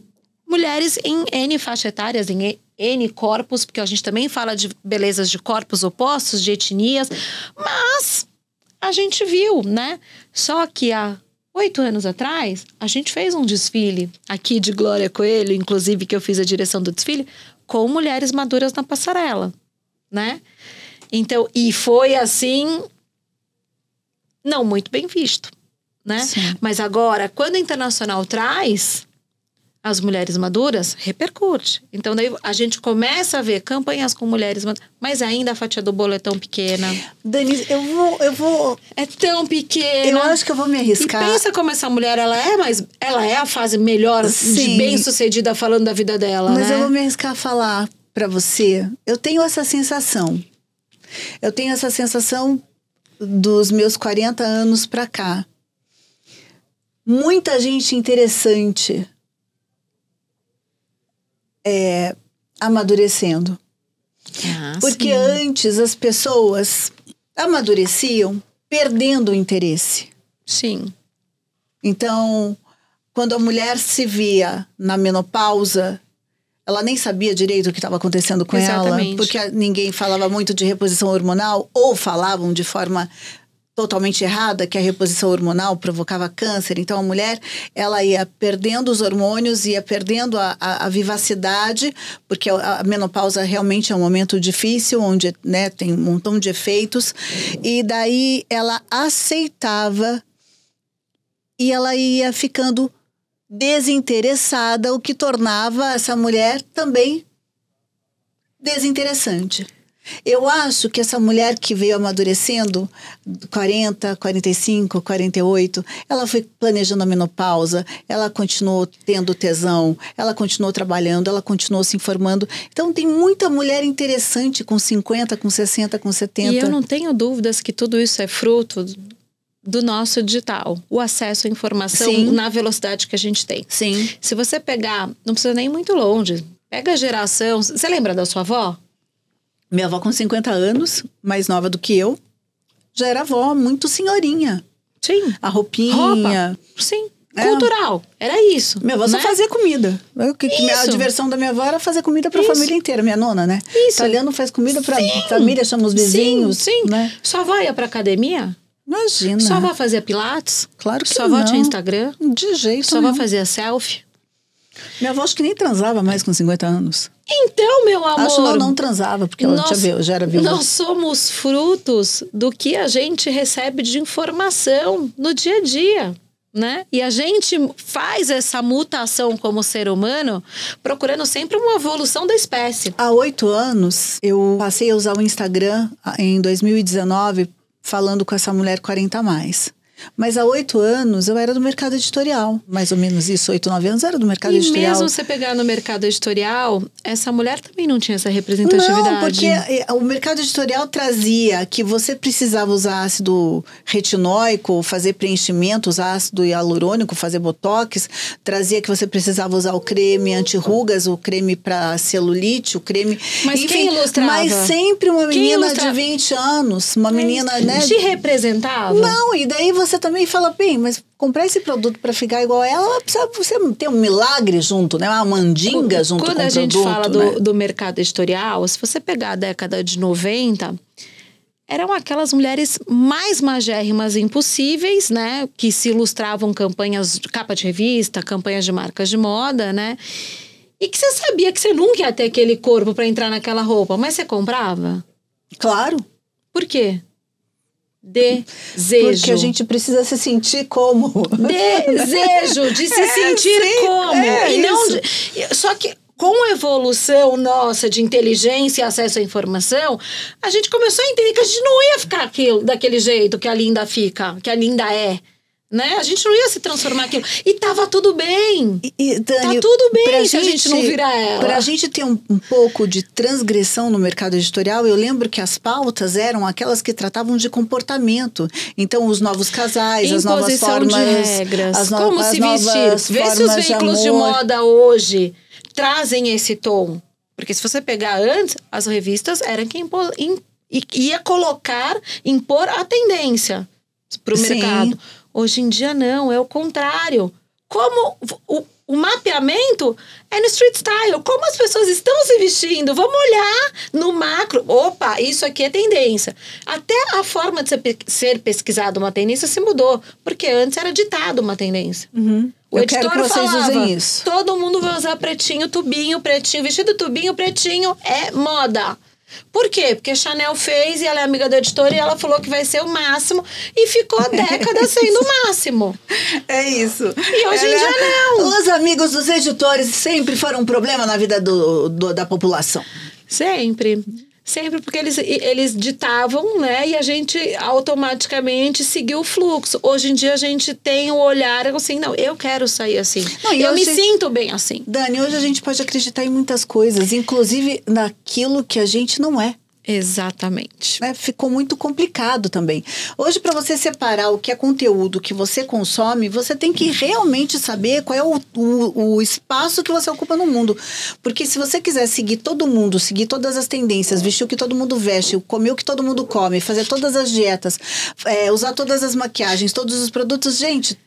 mulheres em N faixa etárias, em N corpos, porque a gente também fala de belezas de corpos opostos, de etnias, mas a gente viu, né? Só que há 8 anos atrás, a gente fez um desfile aqui de Glória Coelho, inclusive que eu fiz a direção do desfile, com mulheres maduras na passarela, né? Então, e foi assim, não muito bem visto, né? Sim. Mas agora, quando a Internacional traz as mulheres maduras, repercute. Então, daí a gente começa a ver campanhas com mulheres maduras, mas ainda a fatia do bolo é tão pequena. Denise, eu vou... É tão pequena. Eu acho que eu vou me arriscar. E pensa como essa mulher, ela é a fase melhor, de bem-sucedida falando da vida dela, mas né? eu vou me arriscar a falar pra você. Eu tenho essa sensação. Dos meus 40 anos pra cá. Muita gente interessante amadurecendo. Porque antes as pessoas amadureciam perdendo o interesse. Sim. Então, quando a mulher se via na menopausa, ela nem sabia direito o que estava acontecendo com Exatamente. ela, porque ninguém falava muito de reposição hormonal, ou falavam de forma totalmente errada, que a reposição hormonal provocava câncer. Então, a mulher, ela ia perdendo os hormônios, ia perdendo a vivacidade, porque a menopausa realmente é um momento difícil, onde, né, tem um montão de efeitos. E daí, ela aceitava e ela ia ficando desinteressada, o que tornava essa mulher também desinteressante. Eu acho que essa mulher que veio amadurecendo, 40, 45, 48, ela foi planejando a menopausa, ela continuou tendo tesão, ela continuou trabalhando, ela continuou se informando. Então, tem muita mulher interessante com 50, com 60, com 70. E eu não tenho dúvidas que tudo isso é fruto do nosso digital. O acesso à informação Sim. na velocidade que a gente tem. Sim. Se você pegar, não precisa nem ir muito longe, pega a geração... Você lembra da sua avó? Minha avó com 50 anos, mais nova do que eu, já era avó, muito senhorinha. Sim. A roupinha. Roupa. Sim. Cultural. Era isso. Minha avó só fazia comida. A diversão da minha avó era fazer comida pra família inteira. Minha nona, né? Isso. Italiano faz comida pra família, chama os vizinhos. Sim. Né? Sua avó ia pra academia? Imagina. Sua avó fazia pilates? Claro que Sua avó não. tinha Instagram? De jeito Sua nenhum. avó fazia selfie? Minha avó acho que nem transava mais com 50 anos. Então, meu amor... Acho que não transava, porque ela já era viúva. Nós somos frutos do que a gente recebe de informação no dia a dia, né? E a gente faz essa mutação como ser humano procurando sempre uma evolução da espécie. Há 8 anos, eu passei a usar o Instagram em 2019, falando com essa mulher 40 a mais. Mas há 8 anos eu era do mercado editorial. Mais ou menos isso, 8, 9 anos era do mercado editorial. E mesmo você pegar no mercado editorial, essa mulher também não tinha essa representatividade. Não, porque o mercado editorial trazia que você precisava usar ácido retinóico, fazer preenchimento, usar ácido hialurônico, fazer botox. Trazia que você precisava usar o creme anti-rugas, o creme para celulite, o creme... Mas enfim, quem ilustrava? Mas sempre uma menina de 20 anos, uma menina, né? Te representava? Não, e daí você também fala, bem, mas comprar esse produto para ficar igual a ela precisa você ter um milagre junto, né? Uma mandinga junto com o produto. Quando a gente fala né? do mercado editorial, se você pegar a década de 90, eram aquelas mulheres mais magérrimas impossíveis, né? Que se ilustravam campanhas de capa de revista, campanhas de marcas de moda, né? E que você sabia que você nunca ia ter aquele corpo para entrar naquela roupa, mas você comprava? Claro. Por quê? Desejo. Porque a gente precisa se sentir como. Desejo de se sentir sim, como. E não só que com a evolução nossa de inteligência e acesso à informação, a gente começou a entender que a gente não ia ficar daquele jeito que a Linda fica, que a Linda é. Né? A gente não ia se transformar aquilo. E tava tudo bem. Dani, tá tudo bem se a gente não virar ela. Pra gente ter um pouco de transgressão no mercado editorial, eu lembro que as pautas eram aquelas que tratavam de comportamento. Então, os novos casais, as novas formas... de regras, como se vestir. Vê se os veículos de moda hoje trazem esse tom. Porque se você pegar antes, as revistas eram quem ia impor a tendência pro mercado. Hoje em dia, não. É o contrário. Como o mapeamento é no street style. Como as pessoas estão se vestindo. Vamos olhar no macro. Opa, isso aqui é tendência. Até a forma de ser pesquisada uma tendência se mudou. Porque antes era ditado uma tendência. O editor quero que vocês falava, usem isso. Todo mundo vai usar pretinho, tubinho, pretinho. Vestido tubinho, pretinho é moda. Por quê? Porque Chanel fez e ela é amiga do editor e ela falou que vai ser o máximo e ficou décadas sendo o máximo. É isso. E hoje em dia não. Os amigos dos editores sempre foram um problema na vida da população. Sempre. Sempre porque eles ditavam, né? E a gente automaticamente seguiu o fluxo. Hoje em dia a gente tem o olhar assim, não, eu quero sair assim. Não, eu me sinto bem assim. Dani, hoje a gente pode acreditar em muitas coisas, inclusive naquilo que a gente não é. Exatamente. Ficou muito complicado também. Hoje, para você separar o que é conteúdo que você consome, você tem que realmente saber qual é o espaço que você ocupa no mundo. Porque se você quiser seguir todo mundo, seguir todas as tendências, vestir o que todo mundo veste, comer o que todo mundo come, fazer todas as dietas, usar todas as maquiagens, todos os produtos, gente...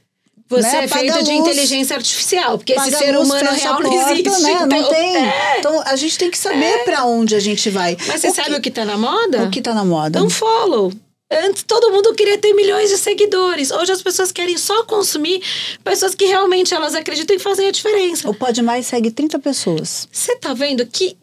Você é feito de inteligência artificial, porque esse ser humano real não existe. Né? Não tem. Então, a gente tem que saber pra onde a gente vai. Mas você sabe o que tá na moda? O que tá na moda? Unfollow. Antes, todo mundo queria ter milhões de seguidores. Hoje, as pessoas querem só consumir pessoas que realmente elas acreditam e fazem a diferença. O Pode Mais segue 30 pessoas. Você tá vendo que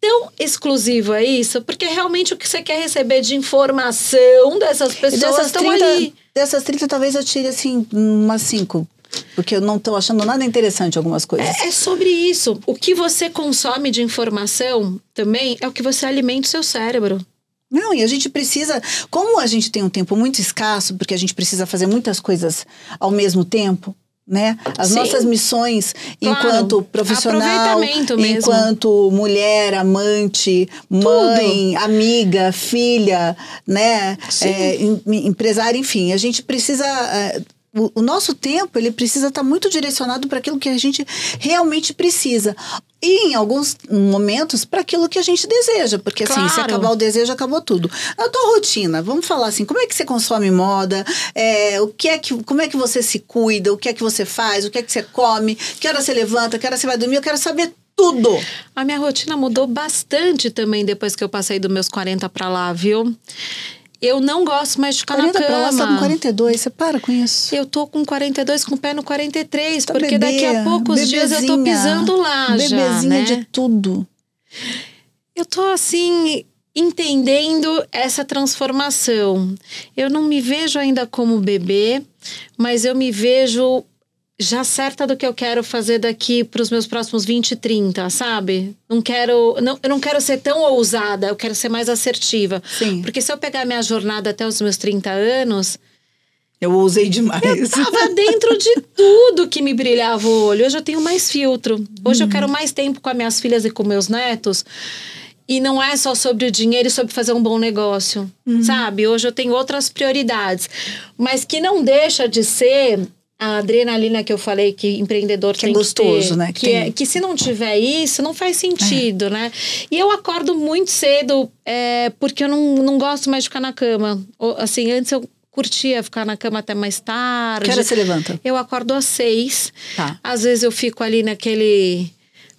tão exclusivo é isso? Porque realmente o que você quer receber de informação dessas pessoas estão ali. Dessas 30, talvez eu tire, assim, umas 5. Porque eu não tô achando nada interessante algumas coisas. É sobre isso. O que você consome de informação também é o que você alimenta o seu cérebro. Não, e a gente precisa... Como a gente tem um tempo muito escasso, porque a gente precisa fazer muitas coisas ao mesmo tempo... Né? As Sim. nossas missões, claro, enquanto profissional, enquanto mulher, amante, mãe, amiga, filha, né? Empresária, enfim, a gente precisa... O nosso tempo, ele precisa estar muito direcionado para aquilo que a gente realmente precisa. E, em alguns momentos, para aquilo que a gente deseja. Porque, claro, assim, se acabar o desejo, acabou tudo. Na tua rotina, vamos falar assim, como é que você consome moda? Como é que você se cuida? O que é que você faz? O que é que você come? Que hora você levanta? Que hora você vai dormir? Eu quero saber tudo. A minha rotina mudou bastante também depois que eu passei dos meus 40 para lá, viu? Eu não gosto mais de ficar na cama. Pra lá, você tá com 42, você para com isso. Eu tô com 42, com o pé no 43, tá, porque daqui a poucos dias eu tô pisando lá já, bebezinha de tudo. Eu tô assim, entendendo essa transformação. Eu não me vejo ainda como bebê, mas eu me vejo já certa do que eu quero fazer daqui para os meus próximos 20, 30, sabe? Eu não quero ser tão ousada, eu quero ser mais assertiva. Sim. Porque se eu pegar minha jornada até os meus 30 anos... Eu ousei demais. Eu tava dentro de tudo que me brilhava o olho. Hoje eu tenho mais filtro. Hoje eu quero mais tempo com as minhas filhas e com meus netos. E não é só sobre o dinheiro e sobre fazer um bom negócio, sabe? Hoje eu tenho outras prioridades. Mas que não deixa de ser... A adrenalina que eu falei que empreendedor tem que ter. É gostoso, né? Que se não tiver isso, não faz sentido, né? E eu acordo muito cedo, porque eu não gosto mais de ficar na cama. Assim, antes eu curtia ficar na cama até mais tarde. Que hora você levanta? Eu acordo às 6. Tá. Às vezes eu fico ali naquele...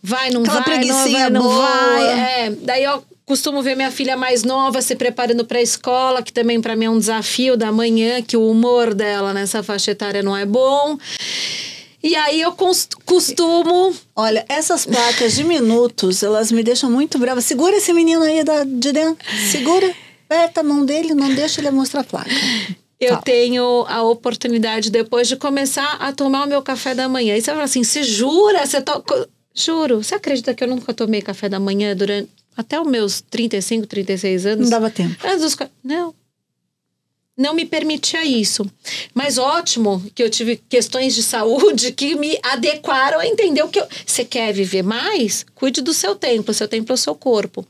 Vai, não aquela vai, preguicinha não boa. vai. Daí eu costumo ver minha filha mais nova se preparando para a escola, que também para mim é um desafio da manhã, que o humor dela nessa faixa etária não é bom. E aí eu costumo... Olha, essas placas de minutos, elas me deixam muito brava. Segura esse menino aí de dentro. Segura, aperta a mão dele, não deixa ele mostrar a placa. Eu tenho a oportunidade depois de começar a tomar o meu café da manhã. E você fala assim, você jura? Juro, você acredita que eu nunca tomei café da manhã durante até os meus 35, 36 anos? Não dava tempo. Não me permitia isso. Mas ótimo que eu tive questões de saúde que me adequaram a entender o que você quer viver mais? Cuide do seu tempo é o seu corpo.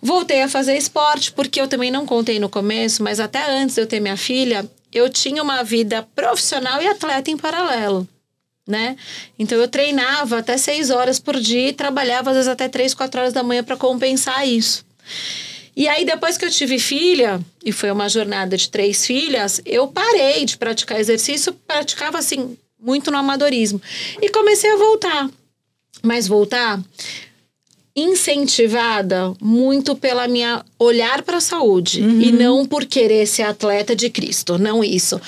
Voltei a fazer esporte, porque eu também não contei no começo, mas até antes de eu ter minha filha, eu tinha uma vida profissional e atleta em paralelo, né? Então eu treinava até 6 horas por dia e trabalhava às vezes até 3, 4 horas da manhã para compensar isso. E aí, depois que eu tive filha, e foi uma jornada de 3 filhas, eu parei de praticar exercício, praticava, assim, muito no amadorismo. E comecei a voltar. Mas voltar incentivada muito pela minha olhar para a saúde. E não por querer ser atleta de Cristo, não isso.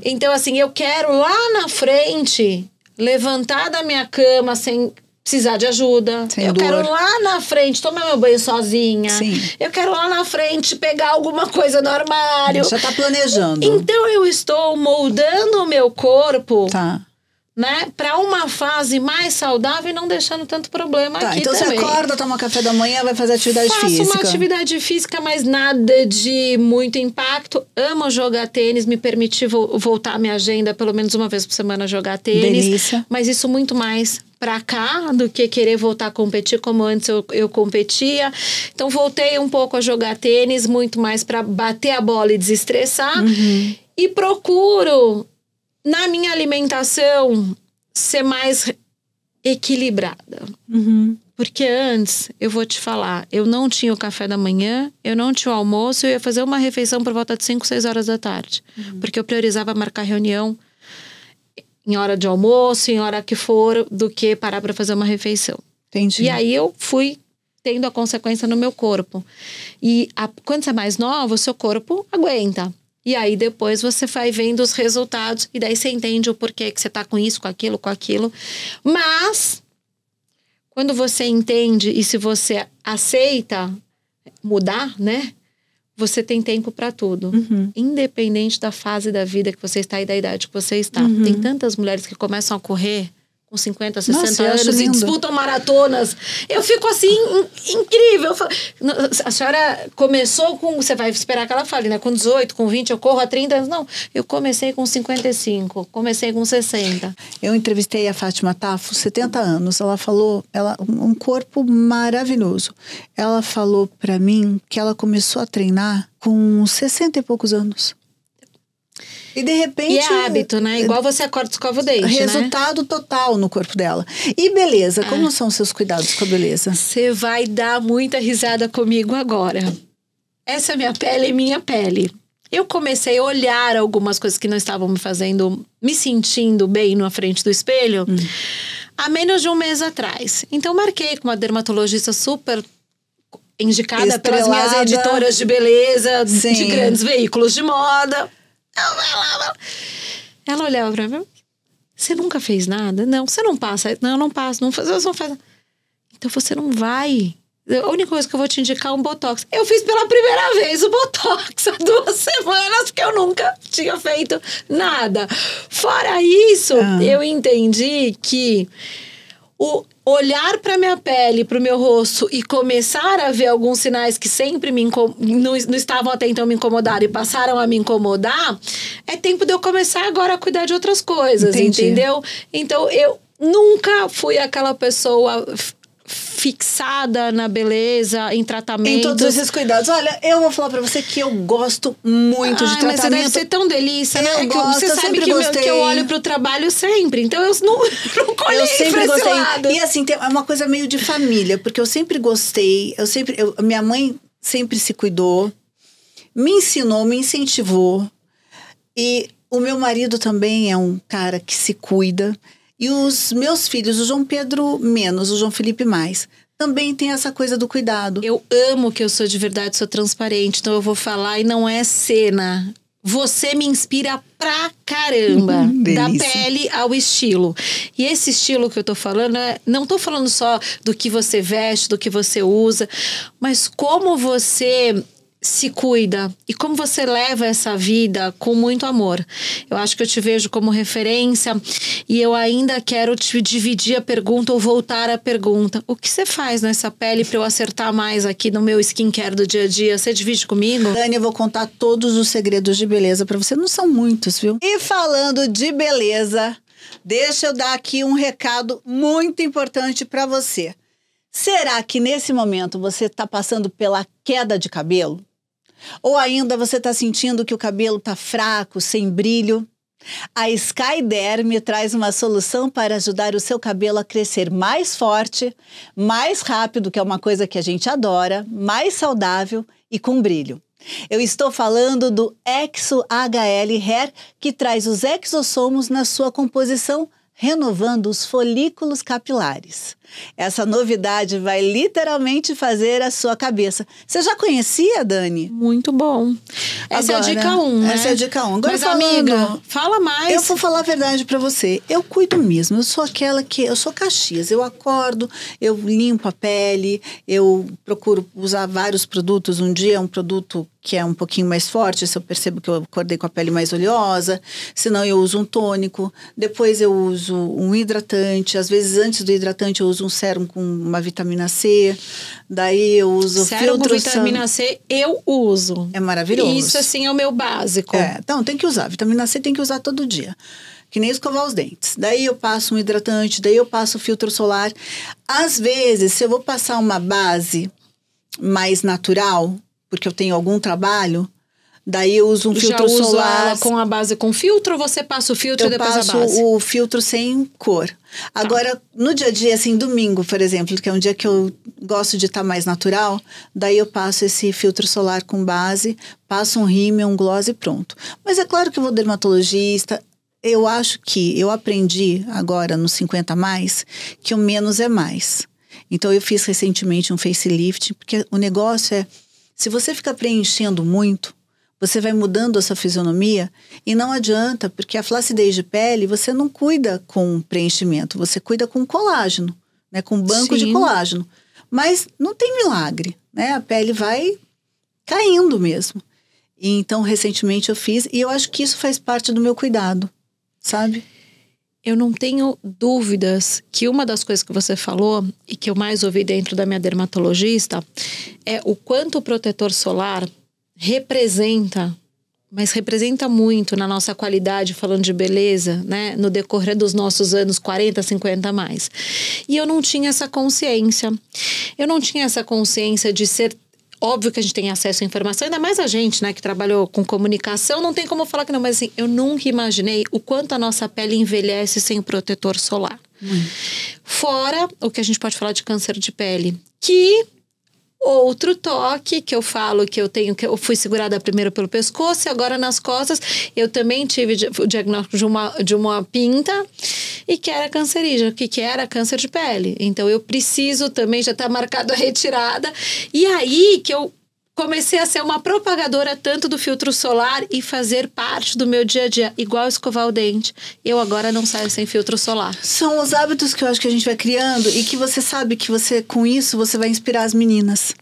Então, assim, eu quero lá na frente levantar da minha cama sem precisar de ajuda. Sem eu dor. quero lá na frente tomar meu banho sozinha. Sim. Eu quero lá na frente pegar alguma coisa no armário. Já tá planejando. Então eu estou moldando o meu corpo, Tá. né, para uma fase mais saudável e não deixando tanto problema Tá, aqui então também. você acorda, toma café da manhã, vai fazer atividade física. Faço uma atividade física, mas nada de muito impacto. Amo jogar tênis, me permitir voltar à minha agenda pelo menos uma vez por semana jogar tênis. Delícia. Mas isso muito mais pra cá do que querer voltar a competir como antes eu competia. Então voltei um pouco a jogar tênis, muito mais pra bater a bola e desestressar. E procuro, na minha alimentação, ser mais equilibrada. Porque antes, eu vou te falar, eu não tinha o café da manhã, eu não tinha o almoço, eu ia fazer uma refeição por volta de 5, 6 horas da tarde. Porque eu priorizava marcar reunião em hora de almoço, em hora que for, do que parar para fazer uma refeição. Entendi. E aí eu fui tendo a consequência no meu corpo. E quando você é mais nova, o seu corpo aguenta. E aí depois você vai vendo os resultados e daí você entende o porquê que você tá com isso, com aquilo. Mas quando você entende e se você aceita mudar, né? Você tem tempo para tudo. Independente da fase da vida que você está e da idade que você está. Tem tantas mulheres que começam a correr com 50, 60 Nossa, eu acho anos e lindo. disputam maratonas. Eu fico assim, incrível. Eu falo, a senhora começou com... Você vai esperar que ela fale, né? Com 18, com 20, eu corro há 30 anos. Não, eu comecei com 55, comecei com 60. Eu entrevistei a Fátima Tafo, 70 anos. Ela falou, um corpo maravilhoso. Ela falou pra mim que ela começou a treinar com 60 e poucos anos. E de repente... E é hábito, né? Igual você acorda e escova o dente, resultado total no corpo dela. E beleza, como são os seus cuidados com a beleza? Você vai dar muita risada comigo agora. Essa é minha pele e minha pele. Eu comecei a olhar algumas coisas que não estavam me fazendo, me sentindo bem na frente do espelho, há menos de um mês atrás. Então, marquei com uma dermatologista super indicada pelas minhas editoras de beleza, Sim. de grandes veículos de moda. Ela olhava pra mim: você nunca fez nada? Não, você não passa. Não, eu não passo. Não faz, você não faz. Então você não vai. A única coisa que eu vou te indicar é um Botox. Eu fiz pela primeira vez o Botox há 2 semanas, porque eu nunca tinha feito nada. Fora isso, eu entendi que o olhar para minha pele, para o meu rosto e começar a ver alguns sinais que sempre não estavam até então me incomodar e passaram a me incomodar, é tempo de eu começar agora a cuidar de outras coisas, entendeu? Então, eu nunca fui aquela pessoa fixada na beleza, em tratamento. Em todos esses cuidados. Olha, eu vou falar pra você que eu gosto muito de tratamento. Mas você deve ser tão delícia, né? Eu gosto, você eu sabe sempre que gostei. eu olho pro trabalho sempre. Então eu não colhei Eu sempre pra esse gostei. lado. E assim, é uma coisa meio de família, porque eu sempre gostei. Minha mãe sempre se cuidou, me ensinou, me incentivou. E o meu marido também é um cara que se cuida. E os meus filhos, o João Pedro menos, o João Felipe mais, também tem essa coisa do cuidado. Eu amo que eu sou de verdade, sou transparente. Então eu vou falar e não é cena. Você me inspira pra caramba. Da pele ao estilo. E esse estilo que eu tô falando, não tô falando só do que você veste, do que você usa, mas como você se cuida e como você leva essa vida com muito amor. Eu acho que eu te vejo como referência e eu ainda quero te dividir a pergunta ou voltar à pergunta. O que você faz nessa pele para eu acertar mais aqui no meu skincare do dia a dia? Você divide comigo? Dani, eu vou contar todos os segredos de beleza para você. Não são muitos, viu? E falando de beleza, deixa eu dar aqui um recado muito importante para você. Será que nesse momento você está passando pela queda de cabelo? Ou ainda você está sentindo que o cabelo está fraco, sem brilho? A Skyderm traz uma solução para ajudar o seu cabelo a crescer mais forte, mais rápido, que é uma coisa que a gente adora, mais saudável e com brilho. Eu estou falando do Exo HL Hair, que traz os exossomos na sua composição, renovando os folículos capilares. Essa novidade vai literalmente fazer a sua cabeça. Você já conhecia, Dani? Muito bom. Essa é a dica 1, né? Essa é a dica 1. Agora, mas, amiga, fala mais. Eu vou falar a verdade pra você. Eu cuido mesmo. Eu sou aquela que... Eu sou Caxias. Eu acordo, eu limpo a pele, eu procuro usar vários produtos. Um dia é um produto que é um pouquinho mais forte, se eu percebo que eu acordei com a pele mais oleosa. Senão eu uso um tônico. Depois eu uso um hidratante. Às vezes, antes do hidratante, eu uso um sérum com uma vitamina C. Daí eu uso sérum com vitamina C, eu uso. É maravilhoso. Isso, assim, é o meu básico. Então, tem que usar. Vitamina C tem que usar todo dia. Que nem escovar os dentes. Daí eu passo um hidratante, daí eu passo filtro solar. Às vezes, se eu vou passar uma base mais natural, porque eu tenho algum trabalho, daí eu uso um filtro solar. Já uso ela com a base com filtro ou você passa o filtro e depois a base? Eu passo o filtro sem cor. Agora, no dia a dia, assim, domingo, por exemplo, que é um dia que eu gosto de estar mais natural, daí eu passo esse filtro solar com base, passo um rímel, um gloss e pronto. Mas é claro que eu vou dermatologista. Eu acho que eu aprendi agora, nos 50 mais, que o menos é mais. Então, eu fiz recentemente um facelift, porque o negócio é, se você ficar preenchendo muito, você vai mudando a sua fisionomia e não adianta, porque a flacidez de pele você não cuida com preenchimento, você cuida com colágeno, né, com banco de colágeno. Mas não tem milagre, né? A pele vai caindo mesmo. E então, recentemente eu fiz e eu acho que isso faz parte do meu cuidado, sabe? Eu não tenho dúvidas que uma das coisas que você falou e que eu mais ouvi dentro da minha dermatologista é o quanto o protetor solar representa, mas representa muito na nossa qualidade, falando de beleza, né? No decorrer dos nossos anos 40, 50 a mais. E eu não tinha essa consciência. Eu não tinha essa consciência de ser... Óbvio que a gente tem acesso à informação, ainda mais a gente, né, que trabalhou com comunicação, não tem como falar que não, mas assim, eu nunca imaginei o quanto a nossa pele envelhece sem o protetor solar. Fora o que a gente pode falar de câncer de pele, que outro toque que eu falo que eu tenho, que eu fui segurada primeiro pelo pescoço e agora nas costas, eu também tive o diagnóstico de uma pinta e que era cancerígena, que era câncer de pele. Então eu preciso também, já tá marcado a retirada. E aí que eu comecei a ser uma propagadora tanto do filtro solar e fazer parte do meu dia a dia, igual escovar o dente. Eu agora não saio sem filtro solar. São os hábitos que eu acho que a gente vai criando e que você sabe que você, com isso, você vai inspirar as meninas.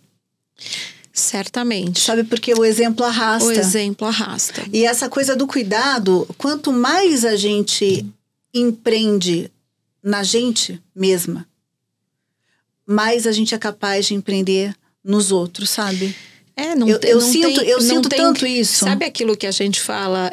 Certamente. Sabe, porque o exemplo arrasta. O exemplo arrasta. E essa coisa do cuidado, quanto mais a gente empreende na gente mesma, mais a gente é capaz de empreender nos outros, sabe? Eu sinto tanto isso. Sabe aquilo que a gente fala,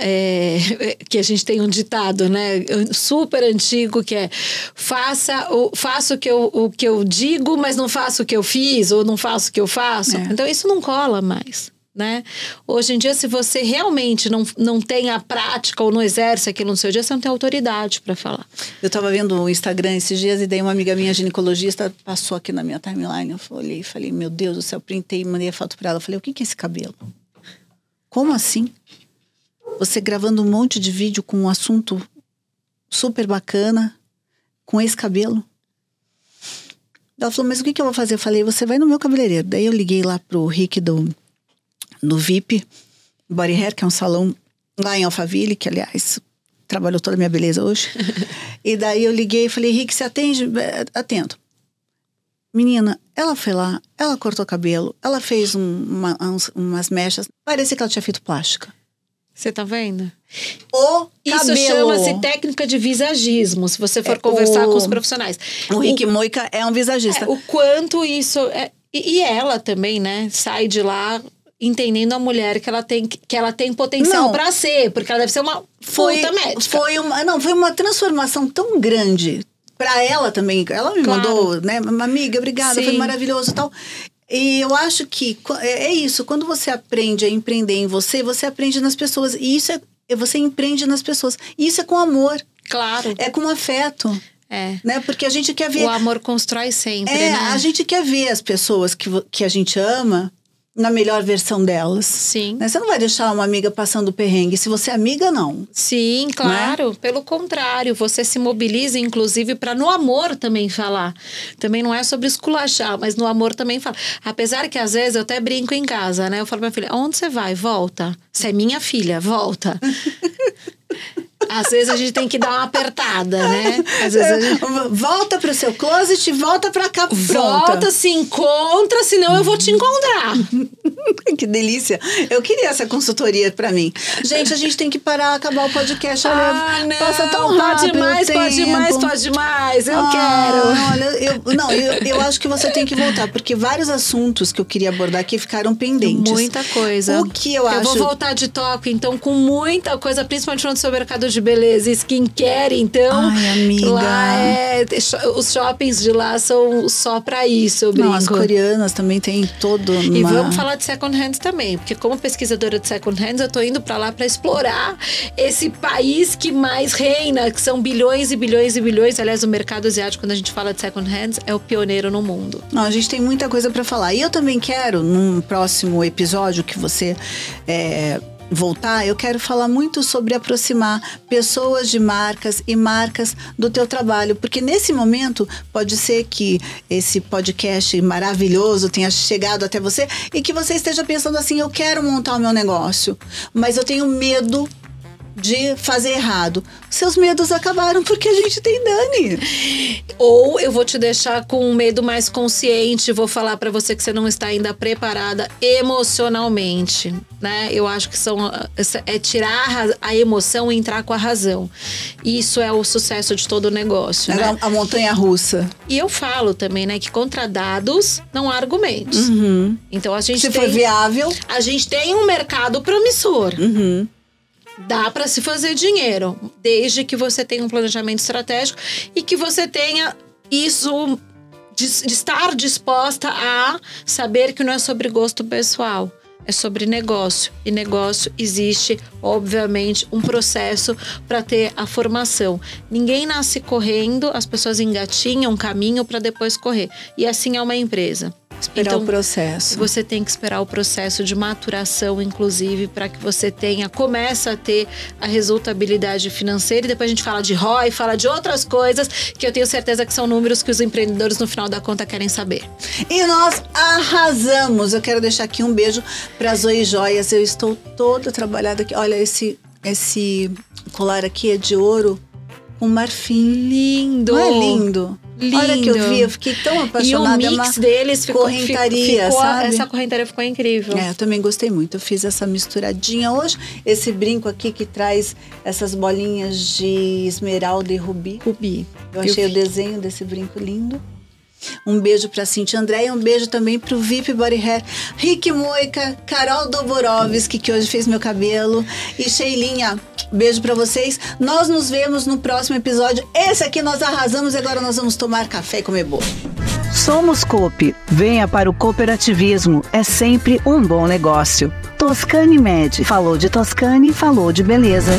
que a gente tem um ditado, né, super antigo, que é faça o que eu digo, mas não faço o que eu fiz, ou não faço o que eu faço. Então isso não cola mais, né? Hoje em dia, se você realmente não tem a prática ou não exerce aquilo no seu dia, você não tem autoridade para falar. Eu tava vendo o Instagram esses dias e daí uma amiga minha ginecologista passou aqui na minha timeline. Eu olhei e falei, meu Deus do céu, printei e mandei a foto pra ela. Eu falei, o que é esse cabelo? Como assim? Você gravando um monte de vídeo com um assunto super bacana, com esse cabelo? Ela falou, mas o que eu vou fazer? Eu falei, você vai no meu cabeleireiro. Daí eu liguei lá pro Rick do VIP Body Hair, que é um salão lá em Alphaville, que aliás trabalhou toda a minha beleza hoje. E daí eu liguei e falei, Rick, você atende? Atendo. Menina, Ela foi lá, ela cortou o cabelo, ela fez umas mechas. Parecia que ela tinha feito plástica. Você tá vendo? Isso chama-se técnica de visagismo, se você for conversar com os profissionais. O Rick Moica é um visagista. O quanto isso... E ela também, né? Sai de lá entendendo a mulher que ela tem potencial para ser. Porque ela deve ser uma puta médica. Foi uma transformação tão grande para ela também. Ela me mandou, né? Uma amiga, obrigada, Sim. Foi maravilhoso e tal. E eu acho que é isso. Quando você aprende a empreender em você aprende nas pessoas. E isso você empreende nas pessoas. E isso é com amor. Claro. É com afeto. Né? Porque a gente quer ver... O amor constrói sempre, né? A gente quer ver as pessoas que a gente ama na melhor versão delas. Sim. Né? Você não vai deixar uma amiga passando perrengue. Se você é amiga, não. Sim, claro. Né? Pelo contrário, você se mobiliza, inclusive, para no amor também falar. Também não é sobre esculachar, mas no amor também falar. Apesar que, às vezes, eu até brinco em casa, né? Eu falo pra minha filha, onde você vai? Volta. Você é minha filha, volta. Às vezes a gente tem que dar uma apertada, né? Às vezes volta pro seu closet e volta pra cá. Volta, se encontra, senão eu vou te encontrar. Que delícia. Eu queria essa consultoria pra mim. Gente, a gente tem que parar, acabar o podcast. Olha, não, passa tão rápido. Pode demais. Eu quero. Olha, eu acho que você tem que voltar, porque vários assuntos que eu queria abordar aqui ficaram pendentes. Muita coisa. O que eu acho... Eu vou voltar de Tóquio, então, com muita coisa, principalmente falando sobre o mercado de beleza e skincare, então. Ai, amiga. Lá os shoppings de lá são só pra isso, eu brinco. Não, as coreanas também tem todo E vamos falar de second hands também, porque como pesquisadora de second hands, eu tô indo pra lá pra explorar esse país que mais reina, que são bilhões e bilhões e bilhões. Aliás, o mercado asiático, quando a gente fala de second hands, é o pioneiro no mundo. Não, a gente tem muita coisa pra falar. E eu também quero, num próximo episódio que você voltar, eu quero falar muito sobre aproximar pessoas de marcas e marcas do teu trabalho, porque nesse momento pode ser que esse podcast maravilhoso tenha chegado até você e que você esteja pensando assim, eu quero montar o meu negócio, mas eu tenho medo de fazer errado. Seus medos acabaram porque a gente tem Dani. Ou eu vou te deixar com um medo mais consciente, vou falar pra você que você não está ainda preparada emocionalmente, né? Eu acho que é tirar a emoção e entrar com a razão. Isso é o sucesso de todo o negócio, né? A montanha russa. E eu falo também, né, que contra dados não há argumentos. Uhum. Então a gente Se for viável, a gente tem um mercado promissor. Uhum. Dá para se fazer dinheiro, desde que você tenha um planejamento estratégico e que você tenha isso de estar disposta a saber que não é sobre gosto pessoal, é sobre negócio. E negócio existe, obviamente, um processo para ter a formação. Ninguém nasce correndo, as pessoas engatinham um caminho para depois correr. E assim é uma empresa. Esperar o processo. Você tem que esperar o processo de maturação, inclusive, para que você comece a ter a resultabilidade financeira. E depois a gente fala de ROI, fala de outras coisas que eu tenho certeza que são números que os empreendedores, no final da conta, querem saber. E nós arrasamos! Eu quero deixar aqui um beijo para Zoe Joias. Eu estou toda trabalhada aqui. Olha, esse colar aqui é de ouro com marfim. Lindo! Não é lindo? Lindo. Olha que eu vi, eu fiquei tão apaixonada. E o mix deles ficou correntaria, sabe? Essa correntaria ficou incrível. Eu também gostei muito. Eu fiz essa misturadinha hoje. Esse brinco aqui que traz essas bolinhas de esmeralda e rubi. Eu achei o desenho desse brinco lindo. Um beijo pra Cintia André e um beijo também pro VIP Body Hair, Rick Moica, Carol Doborovski, que hoje fez meu cabelo, e Sheilinha. Beijo pra vocês. Nós nos vemos no próximo episódio. Esse aqui nós arrasamos e agora nós vamos tomar café e comer bolo. Somos Coop. Venha para o cooperativismo. É sempre um bom negócio. Toscane Med. Falou de Toscane, falou de beleza.